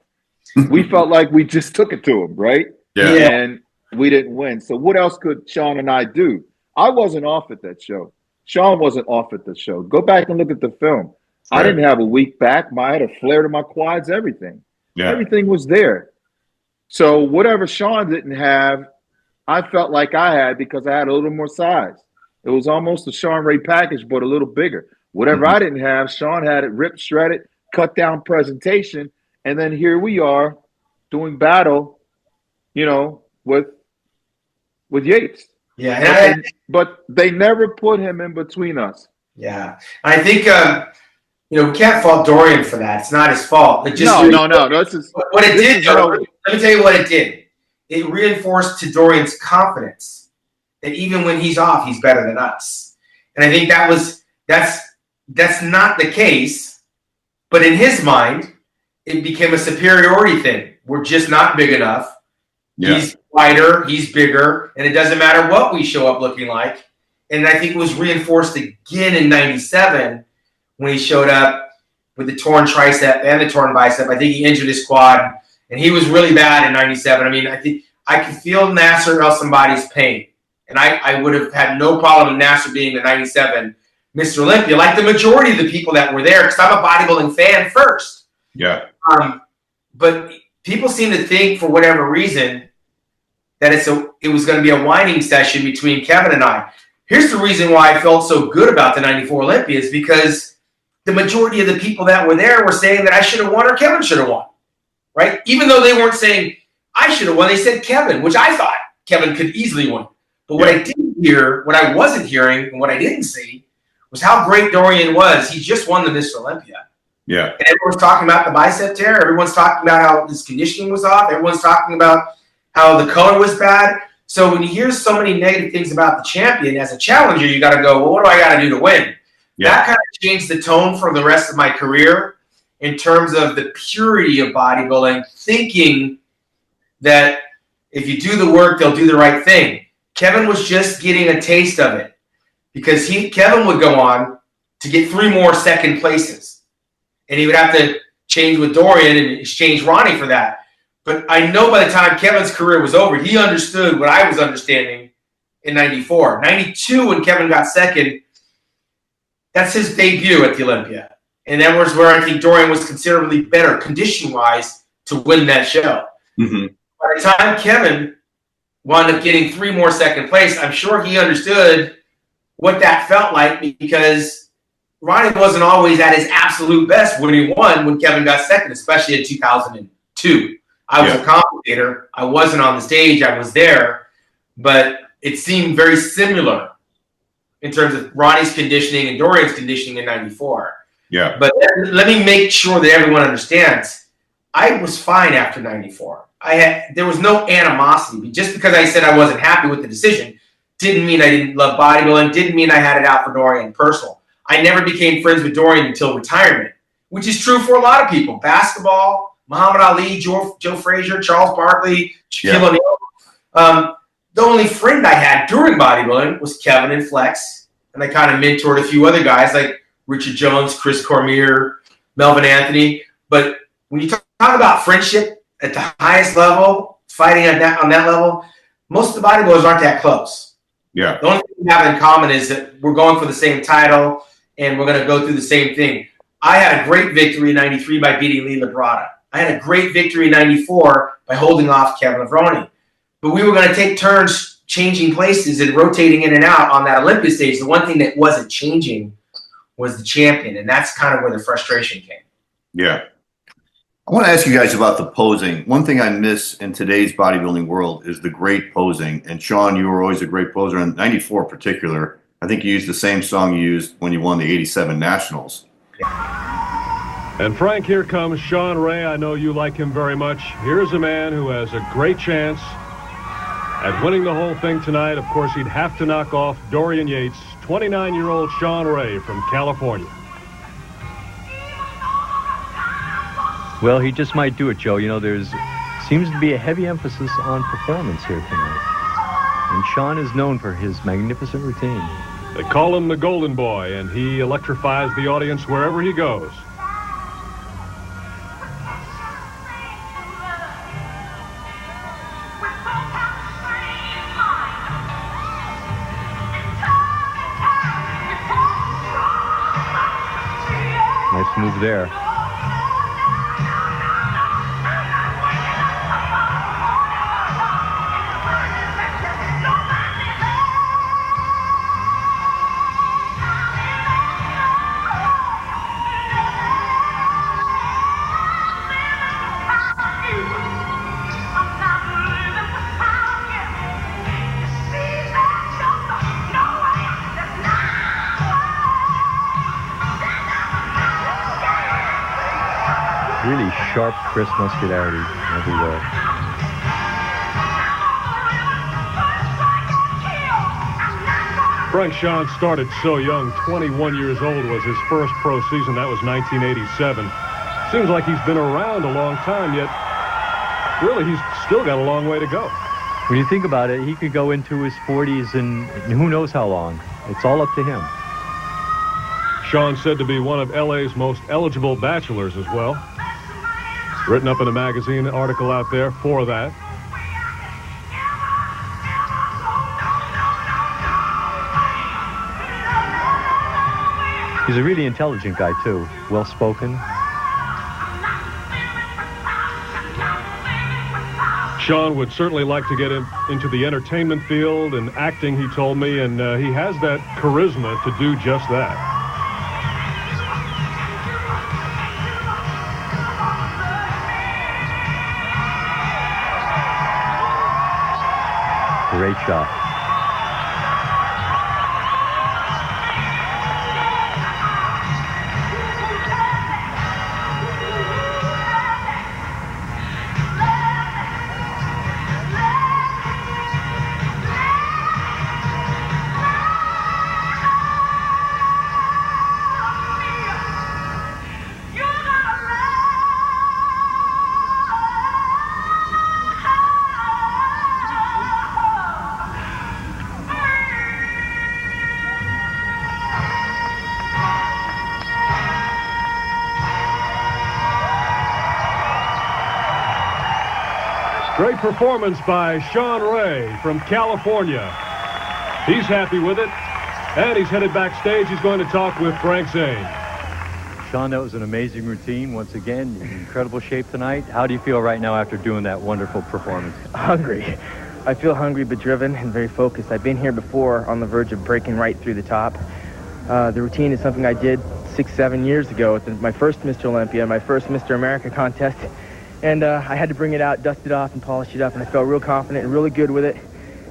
We felt like we just took it to him, right? Yeah. And we didn't win. So what else could Shawn and I do? I wasn't off at that show. Shawn wasn't off at the show. Go back and look at the film. Right. I didn't have a weak back. I had a flare to my quads, everything. Yeah. Everything was there. So whatever Shawn didn't have, I felt like I had because I had a little more size. It was almost a Shawn Ray package, but a little bigger. Whatever I didn't have, Shawn had it ripped, shredded, cut down presentation. And then here we are doing battle, you know, with Yates. Yeah. But they never put him in between us. Yeah. I think, you know, we can't fault Dorian for that. It's not his fault. It just no. What it did, though, let me tell you what it did. It reinforced to Dorian's confidence that even when he's off, he's better than us. And I think that's not the case. But in his mind, it became a superiority thing. We're just not big enough. Yeah. He's wider, he's bigger, and it doesn't matter what we show up looking like. And I think it was reinforced again in 97 when he showed up with the torn tricep and the torn bicep. I think he injured his quad, and he was really bad in 97. I mean, I think I could feel Nasser El-Somebody's pain, and I would have had no problem with Nasser being the 97 Mr. Olympia, like the majority of the people that were there, because I'm a bodybuilding fan first. Yeah. But people seem to think, for whatever reason, that it was going to be a whining session between Kevin and I. Here's the reason why I felt so good about the 94 Olympia is because the majority of the people that were there were saying that I should have won or Kevin should have won, right? Even though they weren't saying I should have won, they said Kevin, which I thought Kevin could easily win. But what I didn't hear, what I wasn't hearing, and what I didn't see was how great Dorian was. He just won the Mr. Olympia. Yeah. And everyone's talking about the bicep tear. Everyone's talking about how his conditioning was off. Everyone's talking about how the color was bad. So when you hear so many negative things about the champion, as a challenger, you got to go, well, what do I got to do to win? Yeah. That kind of changed the tone for the rest of my career in terms of the purity of bodybuilding, thinking that if you do the work, they'll do the right thing. Kevin was just getting a taste of it because Kevin would go on to get 3 more second places. And he would have to change with Dorian and exchange Ronnie for that. But I know by the time Kevin's career was over, he understood what I was understanding in 94. 92, when Kevin got second, that's his debut at the Olympia. And that was where I think Dorian was considerably better condition-wise to win that show. Mm-hmm. By the time Kevin wound up getting 3 more second place, I'm sure he understood what that felt like because Ronnie wasn't always at his absolute best when he won when Kevin got second, especially in 2002. I was a commentator. I wasn't on the stage. I was there. But it seemed very similar in terms of Ronnie's conditioning and Dorian's conditioning in 94. Yeah. But let me make sure that everyone understands. I was fine after 94. There was no animosity. Just because I said I wasn't happy with the decision didn't mean I didn't love bodybuilding, didn't mean I had it out for Dorian personal. I never became friends with Dorian until retirement, which is true for a lot of people. Basketball, Muhammad Ali, Joe Frazier, Charles Barkley, Shaquille O'Neal. The only friend I had during bodybuilding was Kevin and Flex, and I kind of mentored a few other guys like Richard Jones, Chris Cormier, Melvin Anthony. But when you talk about friendship at the highest level, fighting on that level, most of the bodybuilders aren't that close. Yeah. The only thing we have in common is that we're going for the same title and we're going to go through the same thing. I had a great victory in 93 by beating Lee Labrada. I had a great victory in 94 by holding off Kevin Levrone. But we were going to take turns changing places and rotating in and out on that Olympia stage. The one thing that wasn't changing was the champion, and that's kind of where the frustration came. Yeah. I want to ask you guys about the posing. One thing I miss in today's bodybuilding world is the great posing. And Shawn, you were always a great poser. In 94 in particular, I think you used the same song you used when you won the 87 Nationals. And Frank, here comes Shawn Ray. I know you like him very much. Here's a man who has a great chance at winning the whole thing tonight. Of course, he'd have to knock off Dorian Yates, 29-year-old Shawn Ray from California. Well, he just might do it, Joe. You know, there's seems to be a heavy emphasis on performance here tonight. And Shawn is known for his magnificent routine. They call him the Golden Boy, and he electrifies the audience wherever he goes. Nice move there. Really sharp, crisp muscularity everywhere. Frank, Shawn started so young. 21 years old was his first pro season. That was 1987. Seems like he's been around a long time, yet really he's still got a long way to go. When you think about it, he could go into his 40s and who knows how long. It's all up to him. Shawn said to be one of LA's most eligible bachelors as well. Written up in a magazine article out there for that. He's a really intelligent guy, too. Well-spoken. Shawn would certainly like to get into the entertainment field and acting, he told me, and he has that charisma to do just that. Great shot. Great performance by Shawn Ray from California. He's happy with it, and he's headed backstage. He's going to talk with Frank Zane. Shawn, that was an amazing routine. Once again, in incredible shape tonight. How do you feel right now after doing that wonderful performance? Hungry. I feel hungry but driven and very focused. I've been here before on the verge of breaking right through the top. The routine is something I did 6-7 years ago at my first Mr. Olympia, my first Mr. America contest. And I had to bring it out, dust it off, and polish it up, and I felt real confident and really good with it.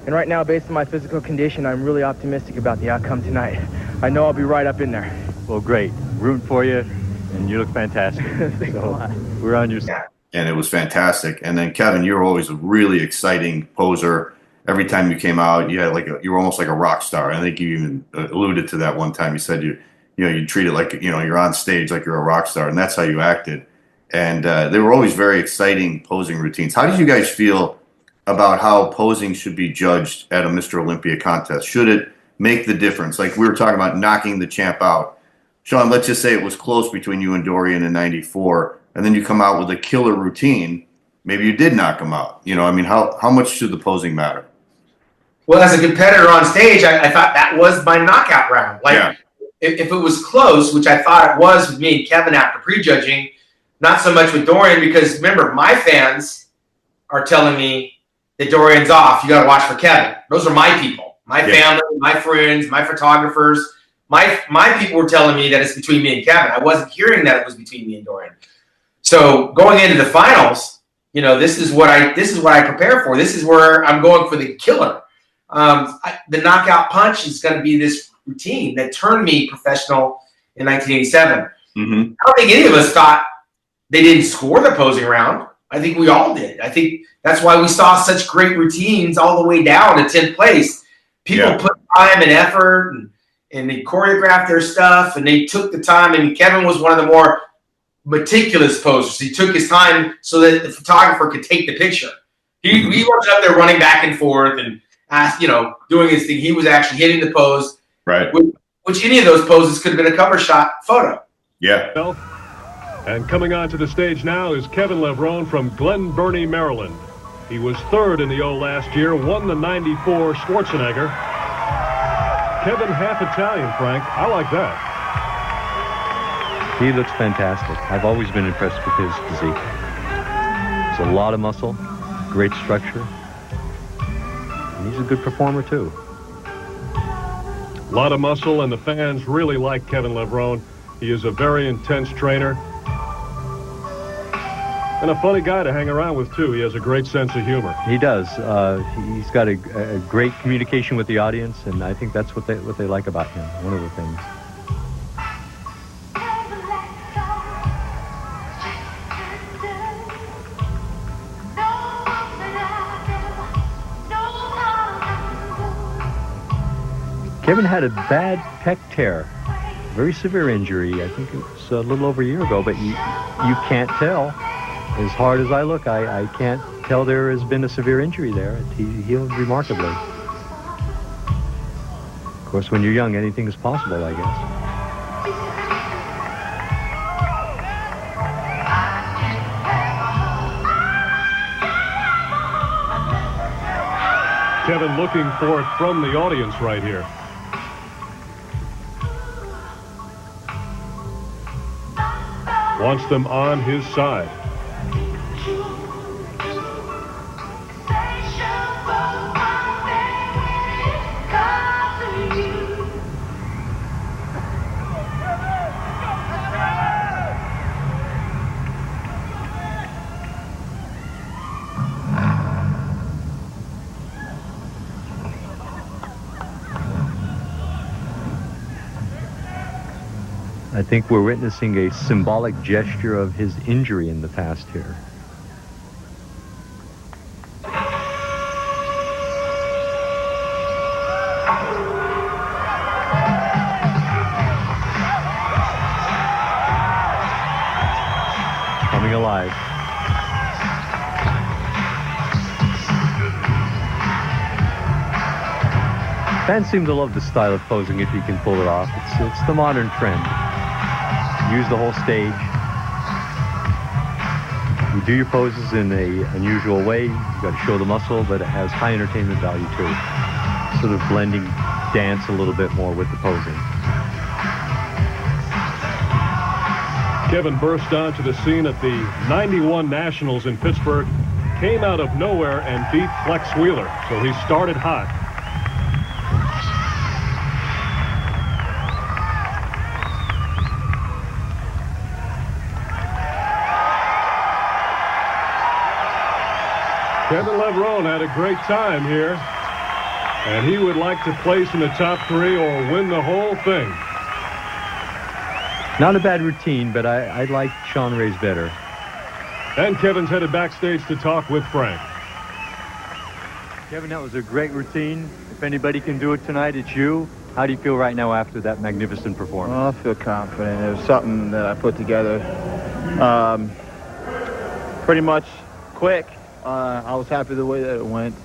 And right now, based on my physical condition, I'm really optimistic about the outcome tonight. I know I'll be right up in there. Well, great. Rooting for you, and you look fantastic. Thanks a lot. We're on your side. And it was fantastic. And then, Kevin, you were always a really exciting poser. Every time you came out, you had you were almost like a rock star. I think you even alluded to that one time. You said you treat it like, you're on stage like you're a rock star, and that's how you acted. And they were always very exciting posing routines. How did you guys feel about how posing should be judged at a Mr. Olympia contest? Should it make the difference? Like we were talking about knocking the champ out. Shawn, let's just say it was close between you and Dorian in 94, and then you come out with a killer routine. Maybe you did knock him out. How much should the posing matter? Well, as a competitor on stage, I thought that was my knockout round. If it was close, which I thought it was with me and Kevin after prejudging, not so much with Dorian, because remember, my fans are telling me that Dorian's off, you got to watch for Kevin. Those are my people, my family, my friends, my photographers. My people were telling me that it's between me and Kevin. I wasn't hearing that it was between me and Dorian. So going into the finals, this is what I prepare for. This is where I'm going for the killer. The knockout punch is going to be this routine that turned me professional in 1987. Mm-hmm. I don't think any of us thought they didn't score the posing round. I think we all did. I think that's why we saw such great routines all the way down to 10th place. People put time and effort and they choreographed their stuff and they took the time. I mean, Kevin was one of the more meticulous posers. He took his time so that the photographer could take the picture. He wasn't up there running back and forth and doing his thing. He was actually hitting the pose. Right. Which any of those poses could have been a cover shot photo. Yeah. And coming onto the stage now is Kevin Levrone from Glen Burnie, Maryland. He was third in the O last year, won the 94 Schwarzenegger. Kevin, half Italian, Frank. I like that. He looks fantastic. I've always been impressed with his physique. It's a lot of muscle, great structure. And he's a good performer, too. A lot of muscle, and the fans really like Kevin Levrone. He is a very intense trainer. And a funny guy to hang around with, too. He has a great sense of humor. He does. He's got a great communication with the audience, and I think that's what they like about him, one of the things. Kevin had a bad pec tear, very severe injury. I think it was a little over a year ago, but you can't tell. As hard as I look, I can't tell there has been a severe injury there. He healed remarkably. Of course, when you're young, anything is possible, I guess. Kevin looking for it from the audience right here. Wants them on his side. I think we're witnessing a symbolic gesture of his injury in the past here. Coming alive. Fans seem to love the style of posing if you can pull it off. It's the modern trend. Use the whole stage. You do your poses in a unusual way. You got to show the muscle, but it has high entertainment value too. Sort of blending dance a little bit more with the posing. Kevin burst onto the scene at the 91 Nationals in Pittsburgh, came out of nowhere and beat Flex Wheeler, so he started hot. Kevin Levrone had a great time here, and he would like to place in the top 3 or win the whole thing. Not a bad routine, but I like Shawn Ray's better. And Kevin's headed backstage to talk with Frank. Kevin, that was a great routine. If anybody can do it tonight, it's you. How do you feel right now after that magnificent performance? Well, I feel confident. It was something that I put together pretty much quick. I was happy the way that it went.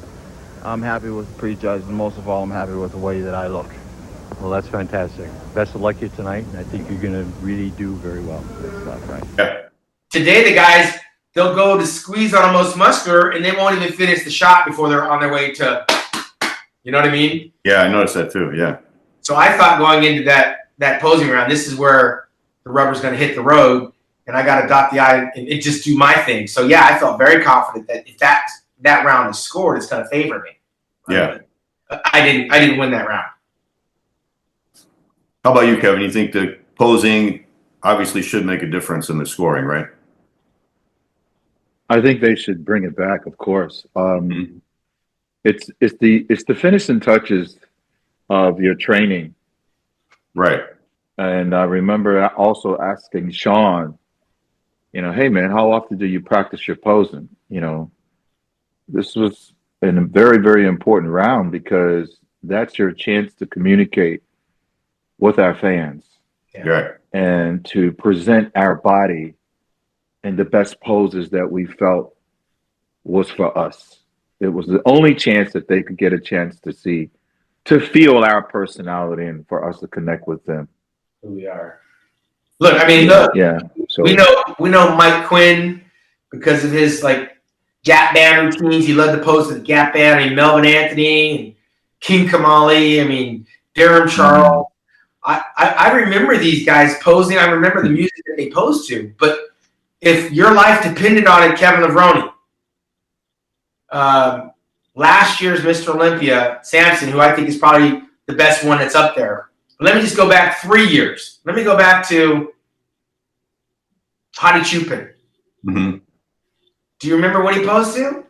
I'm happy with the prejudge, and most of all, I'm happy with the way that I look. Well, that's fantastic. Best of luck here tonight, and I think you're going to really do very well. Right. Yeah. Today, the guys, they'll go to squeeze on the most muscular, and they won't even finish the shot before they're on their way to, you know what I mean? Yeah, I noticed that too, yeah. So I thought going into that posing round, this is where the rubber's going to hit the road, and I got to dot the I and just do my thing. So, yeah, I felt very confident that if that that round is scored, it's going to favor me. Yeah. I didn't win that round. How about you, Kevin? You think the posing obviously should make a difference in the scoring, right? I think they should bring it back, of course. It's the finishing touches of your training. Right. And I remember also asking Shawn, hey man, how often do you practice your posing? This was a very, very important round because that's your chance to communicate with our fans. Yeah. Right. And to present our body in the best poses that we felt was for us. It was the only chance that they could get a chance to feel our personality and for us to connect with them. Who we are. Look, So we know Mike Quinn because of his gap band routines. He led the pose with the gap band. Melvin Anthony and King Kamali. Darren Charles. I remember these guys posing. I remember the music that they posed to. But if your life depended on it, Kevin Levrone, last year's Mr. Olympia, Samson, who I think is probably the best one that's up there. Let me just go back 3 years. Let me go back to Hadi Chupin. Mm-hmm. Do you remember what he posed to?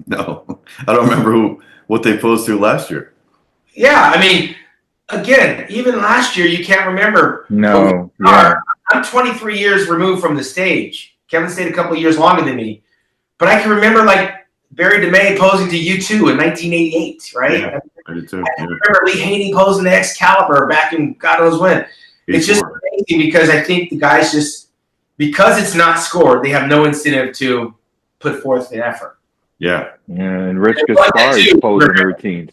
No, I don't remember what they posed to last year. Yeah, again, even last year, you can't remember. No, yeah. I'm 23 years removed from the stage. Kevin stayed a couple of years longer than me. But I can remember, Barry DeMay posing to U2 in 1988, right? Yeah, I do too. I remember Lee Haney posing to Excalibur back in God knows when. It's just amazing because I think the guys because it's not scored, they have no incentive to put forth the effort. Yeah. And Rich Gaspari's posing routines.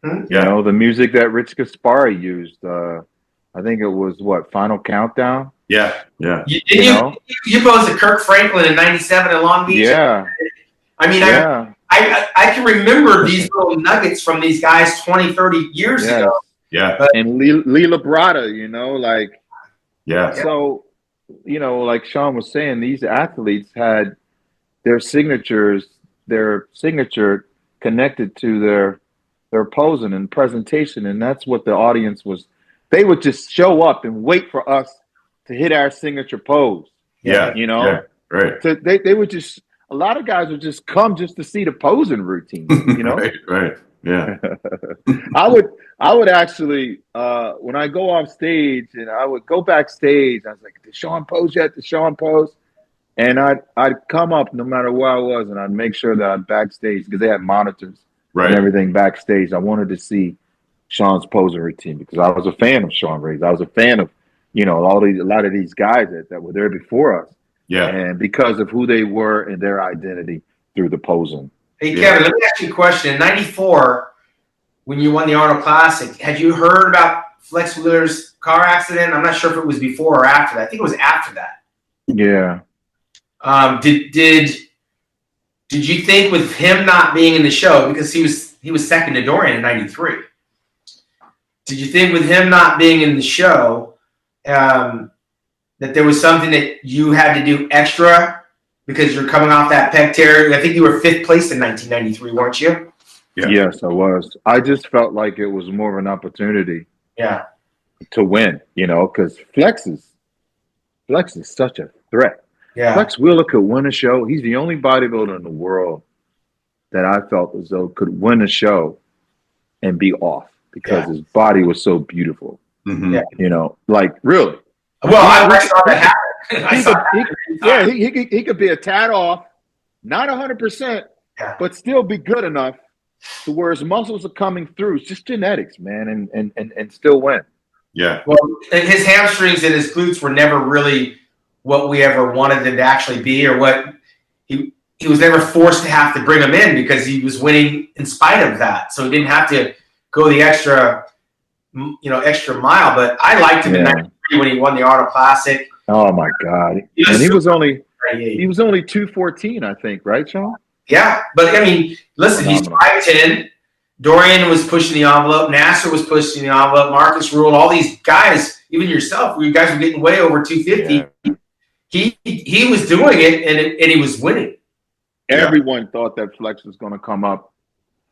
The music that Rich Gaspari used, I think it was Final Countdown? Yeah. You posed to Kirk Franklin in 97 in Long Beach? Yeah. I can remember these little nuggets from these guys 20, 30 years ago. Yeah. And Lee Labrada, Yeah. So, like Shawn was saying, these athletes had their signature connected to their posing and presentation, and that's what the audience was. They would just show up and wait for us to hit our signature pose. Yeah. Yeah, right. So they would just. A lot of guys would just come just to see the posing routine. Right. Yeah. I would actually when I go off stage and I would go backstage, I was like, "Did Shawn pose yet? Did Shawn pose?" And I'd come up no matter where I was, and I'd make sure that I'm backstage because they had monitors and everything backstage. I wanted to see Shawn's posing routine because I was a fan of Shawn Ray. I was a fan of a lot of these guys that were there before us. Yeah. And because of who they were and their identity through the posing. Hey, Kevin, let me ask you a question. In 94, when you won the Arnold Classic, had you heard about Flex Wheeler's car accident? I'm not sure if it was before or after that. I think it was after that. Yeah. Did you think with him not being in the show, because he was second to Dorian in 93, did you think with him not being in the show, that there was something that you had to do extra because you're coming off that pec tear? I think you were 5th place in 1993, weren't you? Yeah. Yes, I was. I just felt like it was more of an opportunity to win, because Flex is such a threat. Yeah. Flex Wheeler could win a show. He's the only bodybuilder in the world that I felt as though could win a show and be off because his body was so beautiful. Mm-hmm. Yeah. Really. Well, I saw that happen. He could be a tad off, not 100%, but still be good enough to where his muscles are coming through. It's just genetics, man, and still win. Yeah. Well, his hamstrings and his glutes were never really what we ever wanted them to actually be, or what he was never forced to have to bring them in because he was winning in spite of that. So he didn't have to go the extra mile. But I liked him in 93 when he won the Arnold Classic. Oh my God! He was only 214, I think, right, Shawn? Yeah, but listen, he's 5'10". Dorian was pushing the envelope. Nasser was pushing the envelope. Marcus Rule, all these guys, even yourself, you guys were getting way over 250. Yeah. He was doing it, and he was winning. Everyone thought that Flex was going to come up,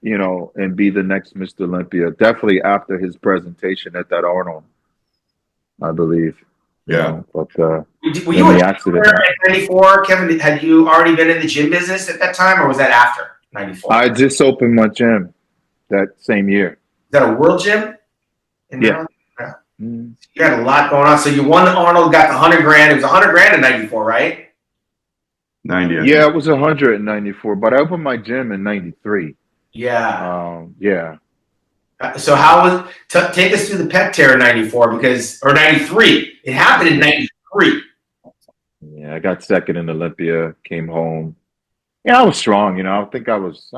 and be the next Mr. Olympia. Definitely after his presentation at that Arnold, I believe. But were you the accident. At 94, Kevin? Had you already been in the gym business at that time, or was that after 94? I just opened my gym that same year. Is that a world gym? Yeah. You had a lot going on. So you won Arnold, got the $100,000. It was $100,000 in 94, right? 90. Yeah, it was 194, but I opened my gym in 93. Yeah. Yeah. So how was take us through the pec tear in 94 or 93? It happened in 93. Yeah, I got second in Olympia, came home. Yeah, I was strong, I think I was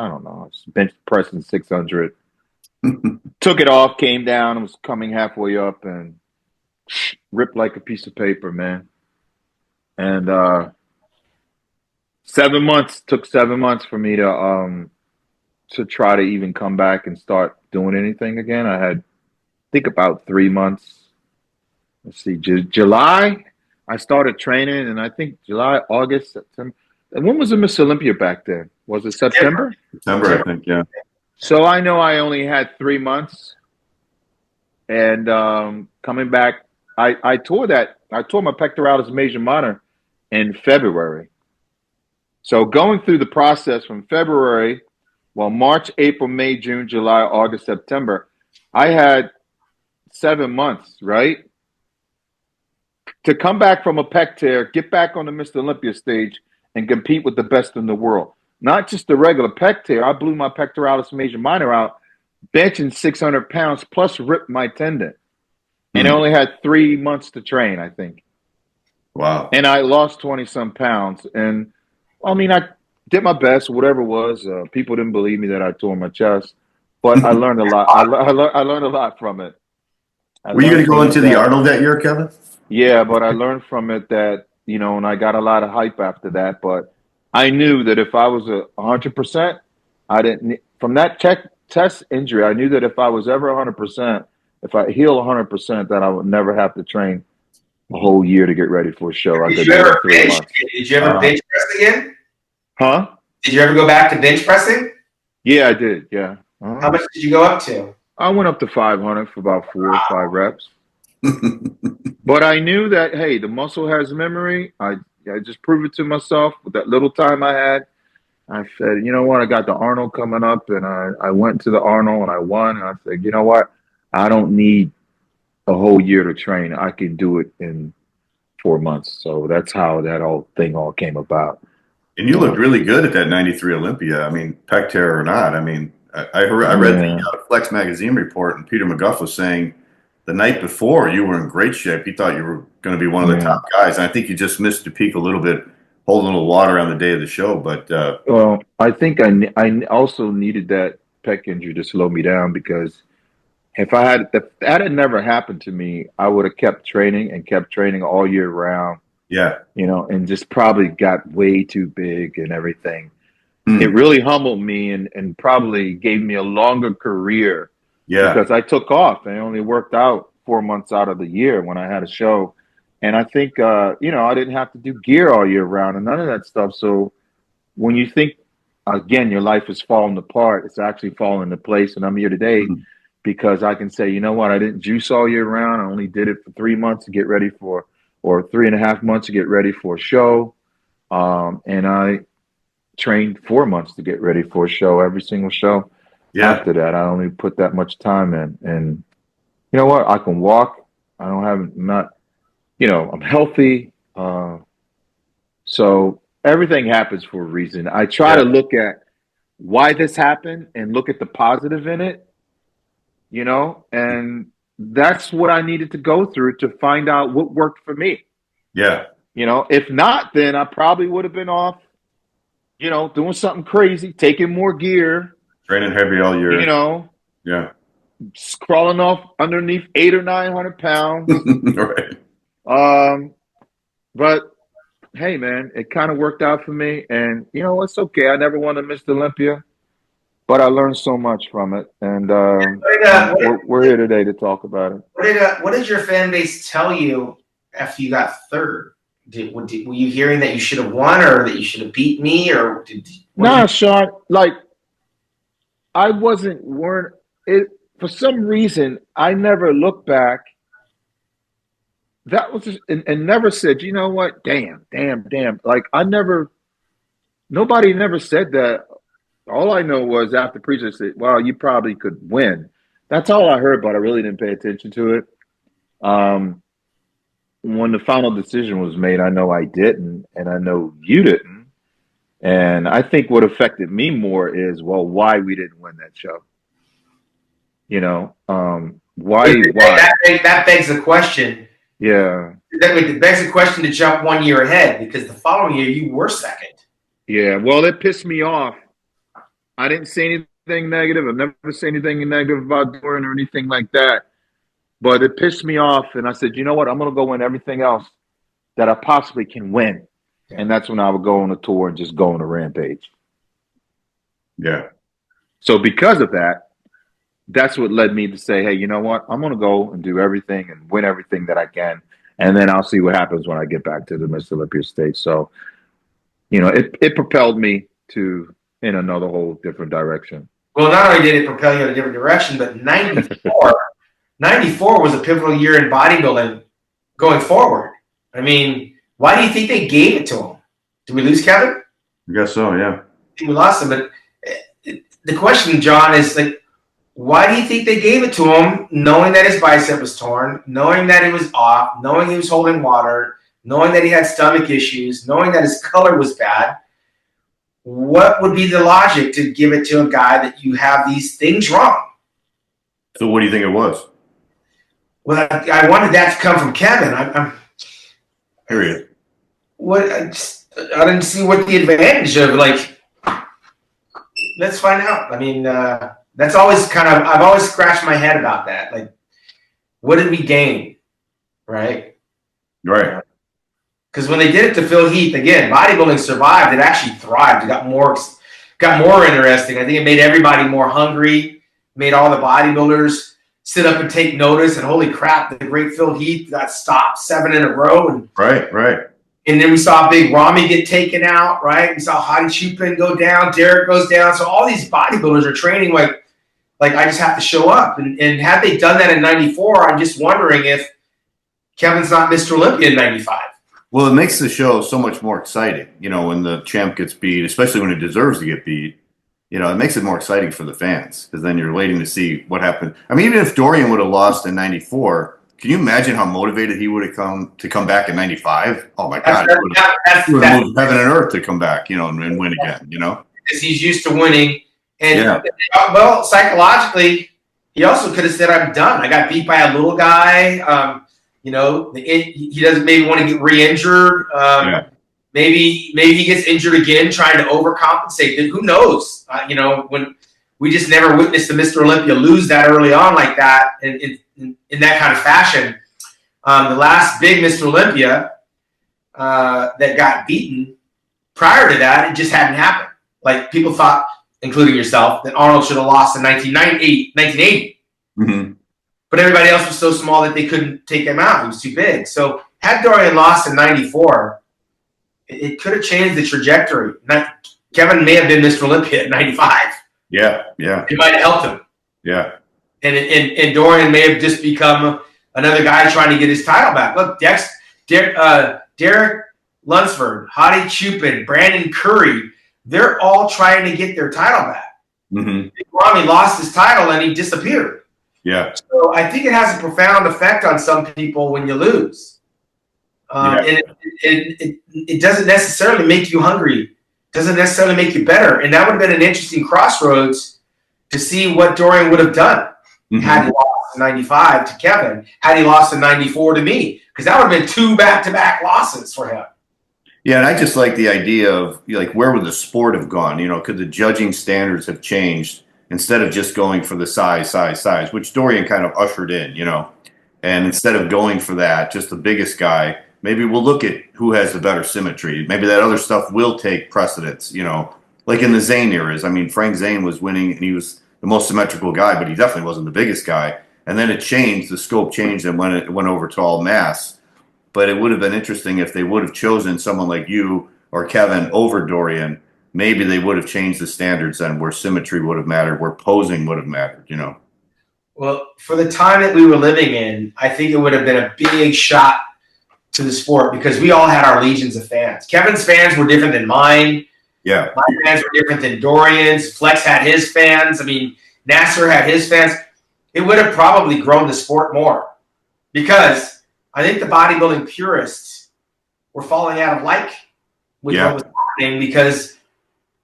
bench pressing 600. Took it off, came down, and was coming halfway up and ripped like a piece of paper, man. And took 7 months for me to try to even come back and start doing anything again. I had, I think, about 3 months. Let's see, July, I started training, and I think July, August, September. And when was the Miss Olympia back then? Was it September? September, I think, yeah. So I know I only had 3 months. And coming back, I tore my pectoralis major minor in February. So going through the process from February, March, April, May, June, July, August, September, I had 7 months, right? To come back from a pec tear, get back on the Mr. Olympia stage, and compete with the best in the world. Not just the regular pec tear. I blew my pectoralis major minor out, benching 600 pounds, plus ripped my tendon. And I only had 3 months to train, I think. Wow. And I lost 20-some pounds. And, I did my best, whatever it was. People didn't believe me that I tore my chest. But I learned a lot. I learned a lot from it. Were you going to go into the Arnold that year, Kevin? Yeah, but I learned from it that, and I got a lot of hype after that. But I knew that if I was 100%, I didn't – from that test injury, I knew that if I was ever 100%, if I heal 100%, that I would never have to train a whole year to get ready for a show. Did you ever bench press again? Huh? Did you ever go back to bench pressing? Yeah, I did. Yeah. How much did you go up to? I went up to 500 for about 4 or 5 reps. But I knew that, hey, the muscle has memory. I just proved it to myself with that little time I had. I said, you know what? I got the Arnold coming up, and I went to the Arnold and I won. And I said, you know what? I don't need a whole year to train. I can do it in 4 months. So that's how that whole thing all came about. And you looked really good at that 93 Olympia. Pec tear or not. I read the Flex magazine report, and Peter McGuff was saying the night before you were in great shape. He thought you were going to be one of the top guys. And I think you just missed the peak a little bit, holding a little water on the day of the show. But well, I think I also needed that pec injury to slow me down, because if that had never happened to me, I would have kept training all year round. Yeah. And just probably got way too big and everything. It really humbled me and probably gave me a longer career. Yeah. Because I took off and only worked out 4 months out of the year when I had a show. And I think, I didn't have to do gear all year round and none of that stuff. So when you think, again, your life is falling apart, it's actually falling into place. And I'm here today because I can say, you know what, I didn't juice all year round. I only did it for 3 months to get ready for, or 3.5 months to get ready for a show. And I trained 4 months to get ready for a show, every single show. Yeah. After that, I only put that much time in. And you know what? I can walk. I'm healthy. So everything happens for a reason. I try to look at why this happened and look at the positive in it, and that's what I needed to go through to find out what worked for me. Yeah. If not, then I probably would have been off, doing something crazy, taking more gear. Training heavy all year. Yeah. Crawling off underneath 800 or 900 pounds. Right. But hey, man, it kind of worked out for me. And, it's okay. I never won a Mr. Olympia, but I learned so much from it. And we're here today to talk about it. What did your fan base tell you after you got third? were you hearing that you should have won or that you should have beat me or? Nah, Shawn. Like I weren't it for some reason. I never looked back. That was just, and never said, you know what? Damn. Like nobody never said that. All I know was after Prejudging said, well, you probably could win. That's all I heard, but I really didn't pay attention to it. When the final decision was made, I know I didn't, and I know you didn't. And I think what affected me more is, well, why we didn't win that show. You know, why? That begs the question. Yeah. That begs the question to jump 1 year ahead because the following year you were second. Yeah, well, it pissed me off. I didn't say anything negative. I've never said anything negative about Dorian or anything like that. But it pissed me off, and I said, you know what? I'm going to go win everything else that I possibly can win. Yeah. And that's when I would go on a tour and just go on a rampage. Yeah. So because of that, that's what led me to say, hey, you know what? I'm going to go and do everything and win everything that I can. And then I'll see what happens when I get back to the Mr. Olympia stage. So, you know, it propelled me in another whole different direction. Well, not only did it propel you in a different direction, but 94 was a pivotal year in bodybuilding going forward. I mean, why do you think they gave it to him? Did we lose Kevin? I guess so, yeah. We lost him, but the question, John, is like, why do you think they gave it to him, knowing that his bicep was torn, knowing that he was off, knowing he was holding water, knowing that he had stomach issues, knowing that his color was bad? What would be the logic to give it to a guy that you have these things wrong? So what do you think it was? Well, I wanted that to come from Kevin. Period. I didn't see what the advantage of, like, let's find out. I mean, that's always I've always scratched my head about that. Like, what did we gain? Right? Right. Because when they did it to Phil Heath, again, bodybuilding survived. It actually thrived. It got more interesting. I think it made everybody more hungry, made all the bodybuilders sit up and take notice. And holy crap, the great Phil Heath got stopped 7 in a row. And, right. And then we saw Big Ramy get taken out, right? We saw Hadi Chupin go down. Derek goes down. So all these bodybuilders are training like I just have to show up. And had they done that in 94, I'm just wondering if Kevin's not Mr. Olympia in 95. Well, it makes the show so much more exciting, you know, when the champ gets beat, especially when it deserves to get beat. You know, it makes it more exciting for the fans because then you're waiting to see what happened. I mean, even if Dorian would have lost in 94, can you imagine how motivated he would have come back in 95? Oh, my God. He would have moved heaven and earth to come back, you know, and win again, you know? Because he's used to winning. And, well, psychologically, he also could have said, I'm done. I got beat by a little guy. You know, he doesn't maybe want to get re-injured. Maybe he gets injured again trying to overcompensate. Who knows? You know, when we just never witnessed the Mr. Olympia lose that early on like that in that kind of fashion. The last big Mr. Olympia that got beaten, prior to that, it just hadn't happened. Like people thought, including yourself, that Arnold should have lost in 1980. Mm-hmm. But everybody else was so small that they couldn't take him out. He was too big. So had Dorian lost in 94, it could have changed the trajectory. Kevin may have been Mr. Olympia at 95. Yeah. It might have helped him. Yeah. And Dorian may have just become another guy trying to get his title back. Look, Derek Lunsford, Hadi Chupin, Brandon Curry, they're all trying to get their title back. Mm-hmm. Ramy lost his title and he disappeared. Yeah. So I think it has a profound effect on some people when you lose. And it doesn't necessarily make you hungry. Doesn't necessarily make you better. And that would have been an interesting crossroads to see what Dorian would have done had he lost in 95 to Kevin, had he lost in 94 to me. Because that would have been 2 back-to-back losses for him. Yeah, and I just like the idea of, like, where would the sport have gone? You know, could the judging standards have changed instead of just going for the size, which Dorian kind of ushered in, you know? And instead of going for that, just the biggest guy, maybe we'll look at who has the better symmetry. Maybe that other stuff will take precedence, you know? Like in the Zane eras. I mean, Frank Zane was winning, and he was the most symmetrical guy, but he definitely wasn't the biggest guy. And then it changed, the scope changed, and when it went over to all mass. but it would have been interesting if they would have chosen someone like you or Kevin over Dorian. Maybe they would have changed the standards then, where symmetry would have mattered, where posing would have mattered, you know. Well, for the time that we were living in, I think it would have been a big shot to the sport because we all had our legions of fans. Kevin's fans were different than mine. Yeah. My fans were different than Dorian's. Flex had his fans. I mean, Nasser had his fans. It would have probably grown the sport more because I think the bodybuilding purists were falling out of like with what was happening because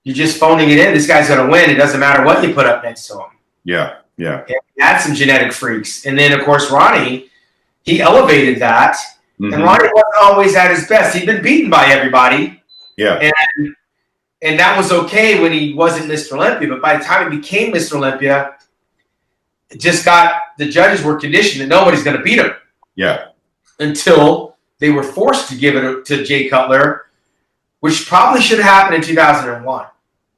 you're just phoning it in. This guy's going to win. It doesn't matter what you put up next to him. Yeah, yeah. And he had some genetic freaks. And then, of course, Ronnie, he elevated that. Mm-hmm. And Ronnie wasn't always at his best. He'd been beaten by everybody. Yeah. And that was okay when he wasn't Mr. Olympia. But by the time he became Mr. Olympia, it just the judges were conditioned that nobody's going to beat him. Yeah. Until they were forced to give it to Jay Cutler, which probably should have happened in 2001.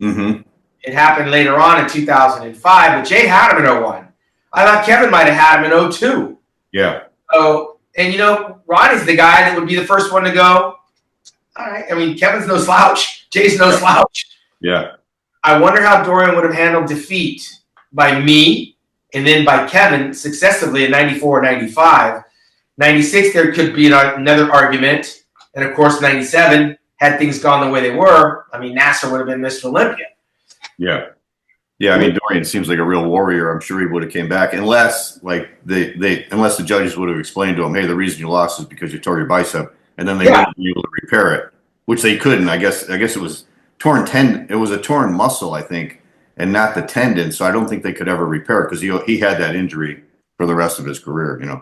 Mm-hmm. It happened later on in 2005, but Jay had him in 01. I thought Kevin might have had him in 02. Yeah. So, and Ronnie's the guy that would be the first one to go, all right. I mean, Kevin's no slouch. Jay's no slouch. Yeah. I wonder how Dorian would have handled defeat by me and then by Kevin successively in 94 and 95. 96, there could be another argument. And, of course, 97, had things gone the way they were, I mean, Nasser would have been Mr. Olympia. Yeah. Yeah, I mean, Dorian seems like a real warrior. I'm sure he would have came back unless the judges would have explained to him, hey, the reason you lost is because you tore your bicep, and then they wouldn't be able to repair it, which they couldn't. I guess it was torn tendon. It was a torn muscle, I think, and not the tendon. So I don't think they could ever repair it because he had that injury for the rest of his career. Yeah,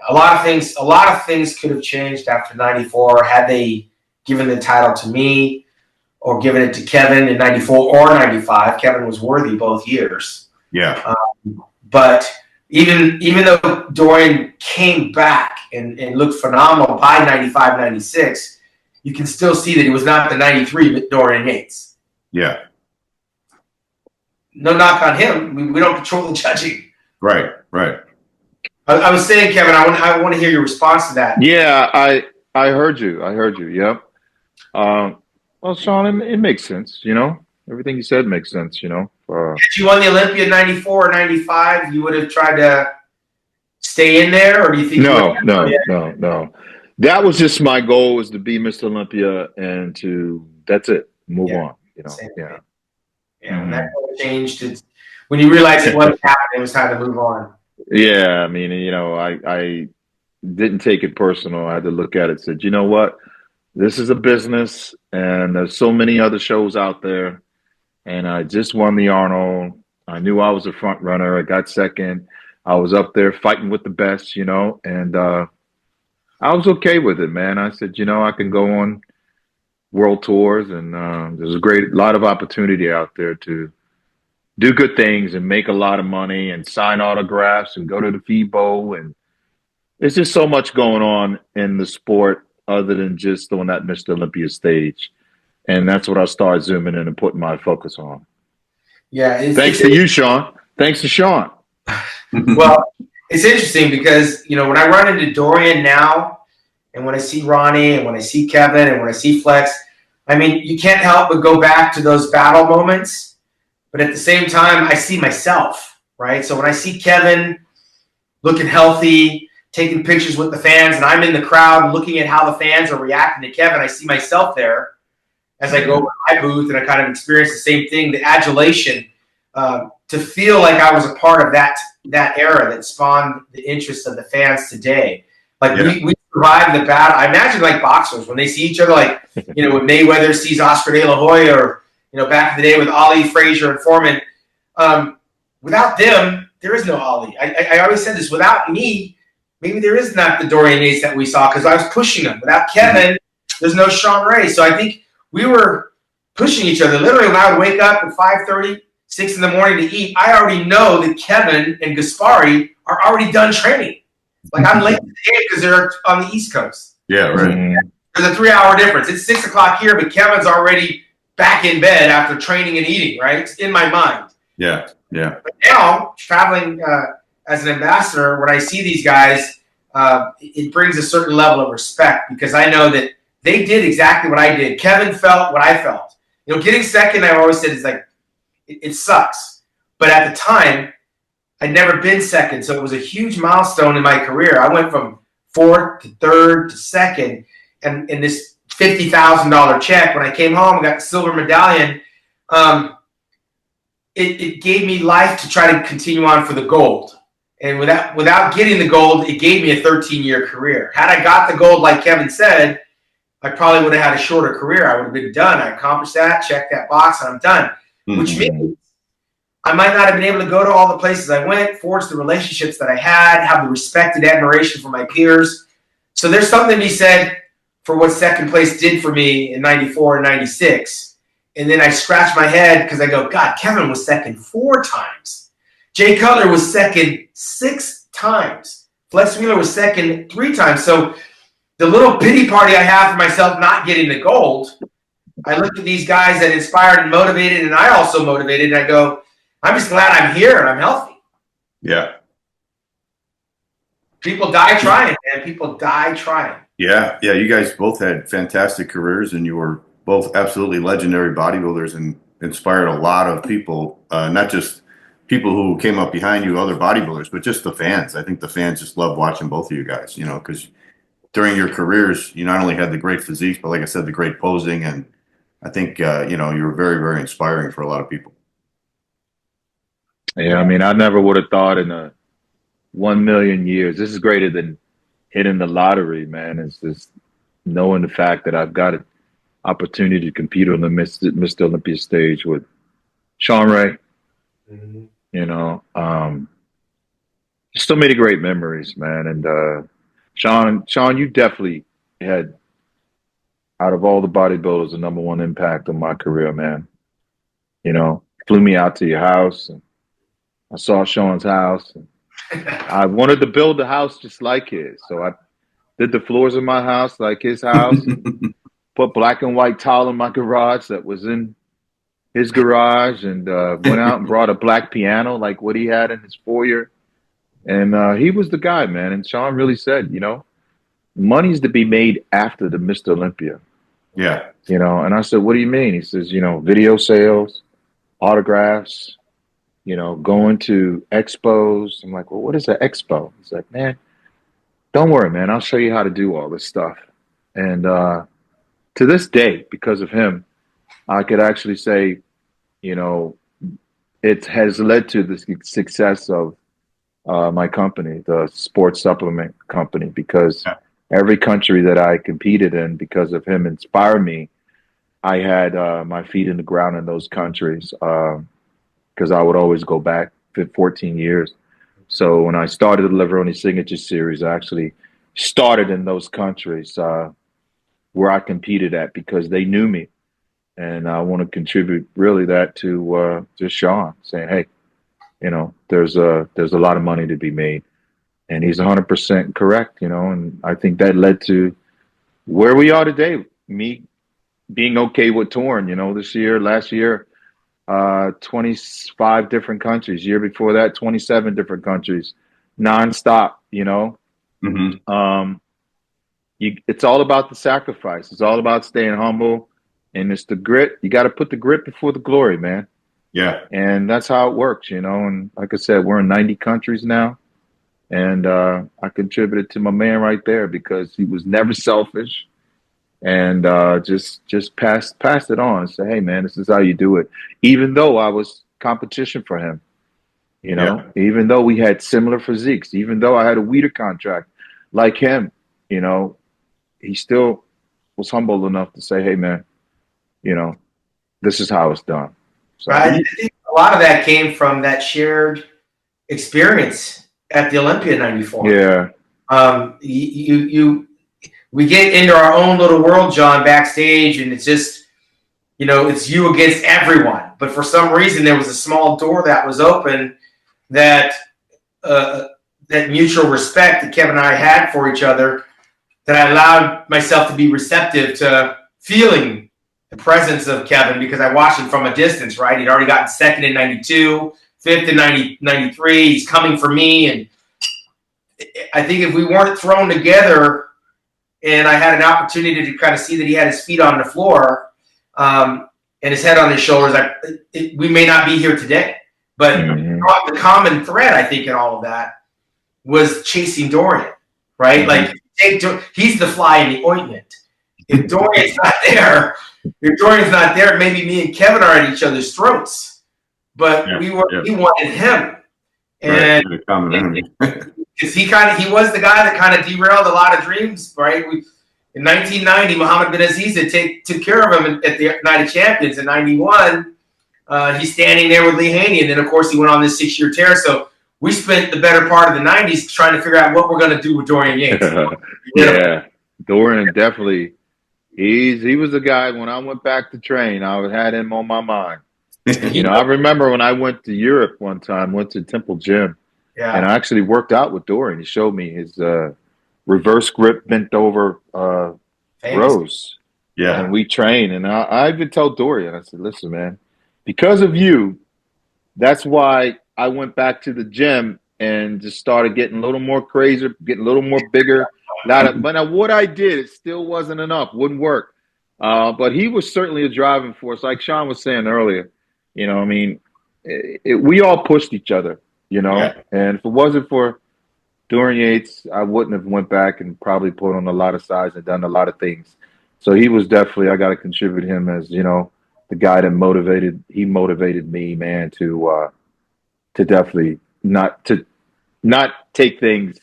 a lot of things could have changed after 94 had they given the title to me or given it to Kevin in 94 or 95. Kevin was worthy both years. Yeah. But even though Dorian came back and looked phenomenal by 95, 96, you can still see that he was not the 93 but Dorian Yates. Yeah. No knock on him. We don't control the judging. Right. I was saying, Kevin, I want to hear your response to that. Yeah, I heard you. Yep. Well, Shawn, it makes sense, Everything you said makes sense, If you won the Olympia in 94 or 95, you would have tried to stay in there, or do you think No. That was just my goal, was to be Mr. Olympia and that's it. Move on, Yeah, and that changed. When you realized it wasn't happening, it was time to move on. Yeah, I mean, I didn't take it personal. I had to look at it and said, you know what? This is a business, and there's so many other shows out there, and I just won the Arnold. I knew I was a front runner. I got second. I was up there fighting with the best, and I was okay with it, man. I said, I can go on world tours, and there's a lot of opportunity out there to do good things and make a lot of money and sign autographs and go to the FIBO, and there's just so much going on in the sport other than just on that Mr. Olympia stage. And that's what I started zooming in and putting my focus on. Yeah. Thanks to you, Shawn. Thanks to Shawn. Well, it's interesting because, when I run into Dorian now and when I see Ronnie and when I see Kevin and when I see Flex, I mean, you can't help but go back to those battle moments. But at the same time, I see myself, right? So when I see Kevin looking healthy, taking pictures with the fans, and I'm in the crowd looking at how the fans are reacting to Kevin, I see myself there as I go to my booth, and I kind of experience the same thing, the adulation, to feel like I was a part of that era that spawned the interest of the fans today. Like we survived the battle. I imagine like boxers, when they see each other, like, when Mayweather sees Oscar De La Hoya, or, back in the day with Ali, Frazier, and Foreman, without them, there is no Ali. I always said this, without me, maybe there is not the Dorian Yates that we saw because I was pushing him. Without Kevin, there's no Shawn Ray. So I think we were pushing each other. Literally, when I would wake up at 5:30, 6 in the morning to eat, I already know that Kevin and Gaspari are already done training. Like, I'm late to the game because they're on the East Coast. Yeah, right. There's a 3-hour difference. It's 6 o'clock here, but Kevin's already back in bed after training and eating, right? It's in my mind. Yeah. But now, traveling as an ambassador, when I see these guys, it brings a certain level of respect because I know that they did exactly what I did. Kevin felt what I felt. You know, getting second, I've always said, is like, it sucks. But at the time, I'd never been second, so it was a huge milestone in my career. I went from fourth to third to second, and in this $50,000 check, when I came home, I got the silver medallion. It gave me life to try to continue on for the gold. And without getting the gold, it gave me a 13-year career. Had I got the gold, like Kevin said, I probably would have had a shorter career. I would have been done. I accomplished that, checked that box, and I'm done. Mm-hmm. Which means I might not have been able to go to all the places I went, forge the relationships that I had, have the respect and admiration for my peers. So there's something to be said for what second place did for me in 94 and 96. And then I scratch my head because I go, God, Kevin was second 4 times. Jay Cutler was second 6 times. Flex Wheeler was second 3 times. So the little pity party I have for myself not getting the gold, I look at these guys that inspired and motivated, and I also motivated, and I go, I'm just glad I'm here and I'm healthy. Yeah. People die trying, man. People die trying. Yeah. Yeah. You guys both had fantastic careers, and you were both absolutely legendary bodybuilders and inspired a lot of people, not just people who came up behind you, other bodybuilders, but just the fans. I think the fans just love watching both of you guys, you know, because during your careers, you not only had the great physiques, but like I said, the great posing. And I think, you know, you were very, very inspiring for a lot of people. Yeah, I mean, I never would have thought in a 1 million years. This is greater than hitting the lottery, man. It's just knowing the fact that I've got an opportunity to compete on the Mr. Olympia stage with Shawn Ray. Mm-hmm. You know, so many great memories, man. And Shawn, you definitely had, out of all the bodybuilders, the #1 impact on my career, man. You know, flew me out to your house, and I saw Shawn's house. And I wanted to build a house just like his, so I did the floors of my house like his house. Put black and white tile in my garage that was in his garage, and went out and brought a black piano like what he had in his foyer. And he was the guy, man. And Shawn really said, you know, money's to be made after the Mr. Olympia. Yeah. You know, and I said, what do you mean? He says, you know, video sales, autographs, you know, going to expos. I'm like, well, what is an expo? He's like, man, don't worry, man. I'll show you how to do all this stuff. And to this day, because of him, I could actually say, you know, it has led to the success of my company, the sports supplement company, because every country that I competed in, because of him, inspired me. I had my feet in the ground in those countries because I would always go back 14 years. So when I started the Levrone Signature Series, I actually started in those countries where I competed at because they knew me. And I want to contribute really that to Shawn, saying, hey, you know, there's a lot of money to be made. And he's 100% correct, you know, and I think that led to where we are today, me being okay with touring, you know, last year, 25 different countries. Year before that, 27 different countries, nonstop, you know. Mm-hmm. It's all about the sacrifice. It's all about staying humble. And it's the grit. You got to put the grit before the glory, man. Yeah. And that's how it works, you know. And like I said, we're in 90 countries now. And I contributed to my man right there because he was never selfish. And just passed it on and said, hey, man, this is how you do it. Even though I was competition for him, you know, even though we had similar physiques, even though I had a Weider contract like him, you know, he still was humble enough to say, hey, man, you know, this is how it's done. So, I think a lot of that came from that shared experience at the Olympia in 94. Yeah. We get into our own little world, John, backstage, and it's just, you know, it's you against everyone. But for some reason, there was a small door that was open that that mutual respect that Kevin and I had for each other, that I allowed myself to be receptive to feeling the presence of Kevin because I watched him from a distance, right? He'd already gotten second in 92, fifth in 93. He's coming for me. And I think if we weren't thrown together and I had an opportunity to kind of see that he had his feet on the floor and his head on his shoulders, we may not be here today. But the common thread, I think, in all of that was chasing Dorian, right? Like, he's the fly in the ointment. If Dorian's not there, maybe me and Kevin are at each other's throats. But we wanted him. And because he was the guy that kind of derailed a lot of dreams, right? In 1990, Muhammad bin Aziz took care of him at the Night of Champions. In 91, he's standing there with Lee Haney, and then, of course, he went on this 6-year tear. So we spent the better part of the 90s trying to figure out what we're going to do with Dorian Yates. Yeah, Dorian definitely. He was the guy, when I went back to train, I had him on my mind. I remember when I went to Europe one time, went to Temple Gym, and I actually worked out with Dorian. He showed me his reverse grip, bent over rows. Yeah. And we trained. And I even told Dorian, I said, listen, man, because of you, that's why I went back to the gym and just started getting a little more crazy, getting a little more bigger. But now what I did, it still wasn't enough, wouldn't work. But he was certainly a driving force. Like Shawn was saying earlier, we all pushed each other, and if it wasn't for Dorian Yates, I wouldn't have went back and probably put on a lot of size and done a lot of things. So he was definitely, I got to contribute him as, the guy that motivated me, man, to definitely not take things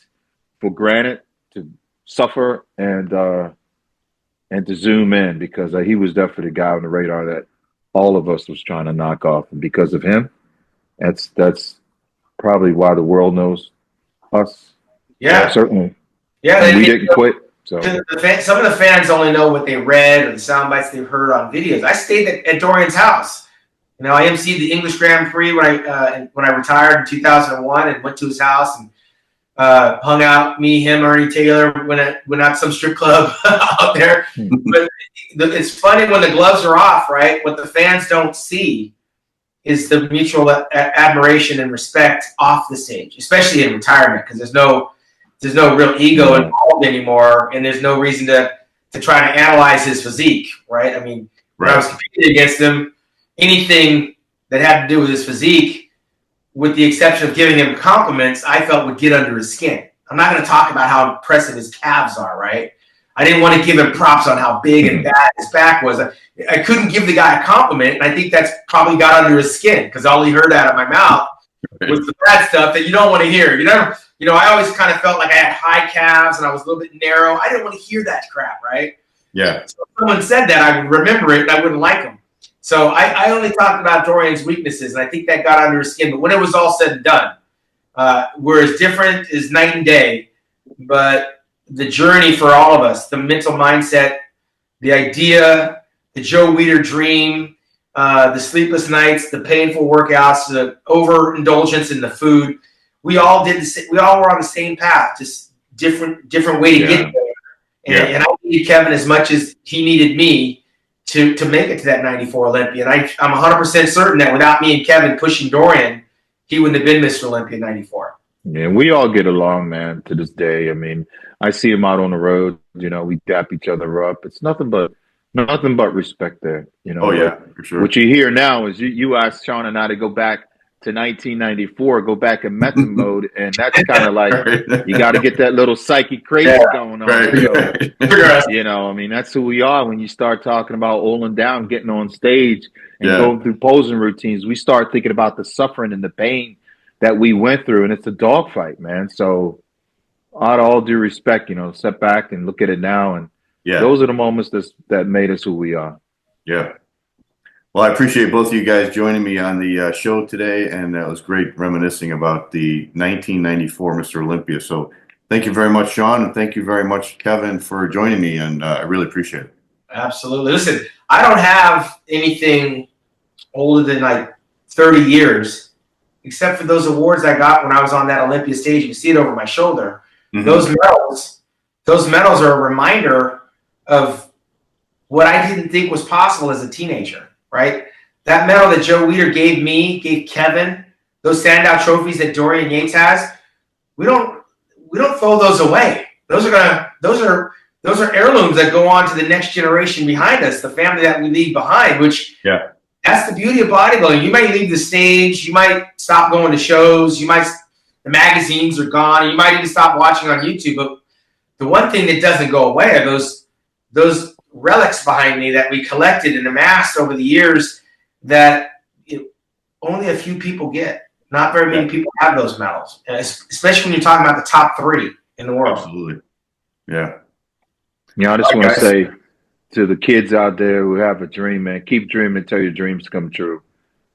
for granted, to suffer and to zoom in, because he was definitely the guy on the radar that all of us was trying to knock off. And because of him, that's probably why the world knows us. Yeah, certainly. Yeah, and we didn't quit. So some of the fans only know what they read or the sound bites they've heard on videos. I stayed at Dorian's house. I emceed the English Grand Prix when I retired in 2001 and went to his house and hung out. Me, him, Ernie Taylor went out to some strip club out there. But it's funny when the gloves are off, right? What the fans don't see is the mutual admiration and respect off the stage, especially in retirement, because there's no real ego involved anymore, and there's no reason to try to analyze his physique, right? I mean, when I was competing against him, anything that had to do with his physique, with the exception of giving him compliments, I felt would get under his skin. I'm not going to talk about how impressive his calves are, right? I didn't want to give him props on how big and bad his back was. I couldn't give the guy a compliment, and I think that's probably got under his skin, because all he heard out of my mouth was the bad stuff that you don't want to hear. I always kind of felt like I had high calves and I was a little bit narrow. I didn't want to hear that crap, right? Yeah. So if someone said that, I would remember it and I wouldn't like them. So I only talked about Dorian's weaknesses, and I think that got under his skin. But when it was all said and done, we're as different as night and day. But the journey for all of us, the mental mindset, the idea, the Joe Weider dream, the sleepless nights, the painful workouts, the overindulgence in the food, we all were on the same path, just different way to get there. And I needed Kevin as much as he needed me to make it to that 94 Olympia. And I'm 100% certain that without me and Kevin pushing Dorian, he wouldn't have been Mr. Olympia 94. Yeah, we all get along, man, to this day. I mean, I see him out on the road, we dap each other up. It's nothing but respect there, Oh yeah, for sure. What you hear now is you asked Shawn and I to go back to 1994, go back in method mode, and that's kind of like you got to get that little psychic crazy going on. I mean, that's who we are when you start talking about oiling down, getting on stage, and going through posing routines. We start thinking about the suffering and the pain that we went through, and it's a dogfight, man. So, out of all due respect, step back and look at it now, and those are the moments that made us who we are. Yeah. Well, I appreciate both of you guys joining me on the show today, and it was great reminiscing about the 1994 Mr. Olympia. So thank you very much, Shawn, and thank you very much, Kevin, for joining me, and I really appreciate it. Absolutely. Listen, I don't have anything older than like 30 years, except for those awards I got when I was on that Olympia stage. You can see it over my shoulder. Mm-hmm. Those medals are a reminder of what I didn't think was possible as a teenager. Right? That medal that Joe Weider gave me, gave Kevin, those standout trophies that Dorian Yates has, we don't we don't throw those away. Those are heirlooms that go on to the next generation behind us, the family that we leave behind, which that's the beauty of bodybuilding. You might leave the stage, you might stop going to shows, the magazines are gone, you might even stop watching on YouTube, but the one thing that doesn't go away are those relics behind me that we collected and amassed over the years that only a few people get. Not very many people have those medals, especially when you're talking about the top 3 in the world. Absolutely. Yeah. I just want to say to the kids out there who have a dream, man, keep dreaming until your dreams come true.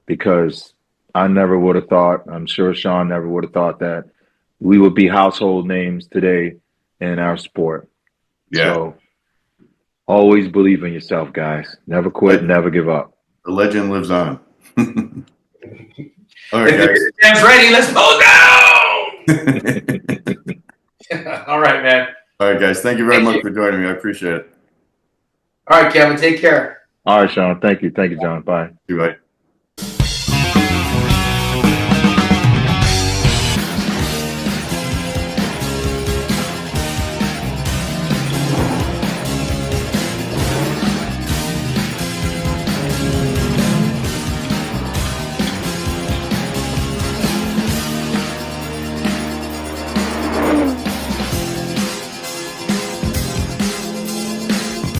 Because I never would have thought, I'm sure Shawn never would have thought that we would be household names today in our sport. Yeah. So always believe in yourself, guys. Never quit, never give up. The legend lives on. All right, guys. If the ready, let's go down. All right, man. All right, guys. Thank you very much for joining me. I appreciate it. All right, Kevin. Take care. All right, Shawn. Thank you. Thank you, John. Bye. Bye.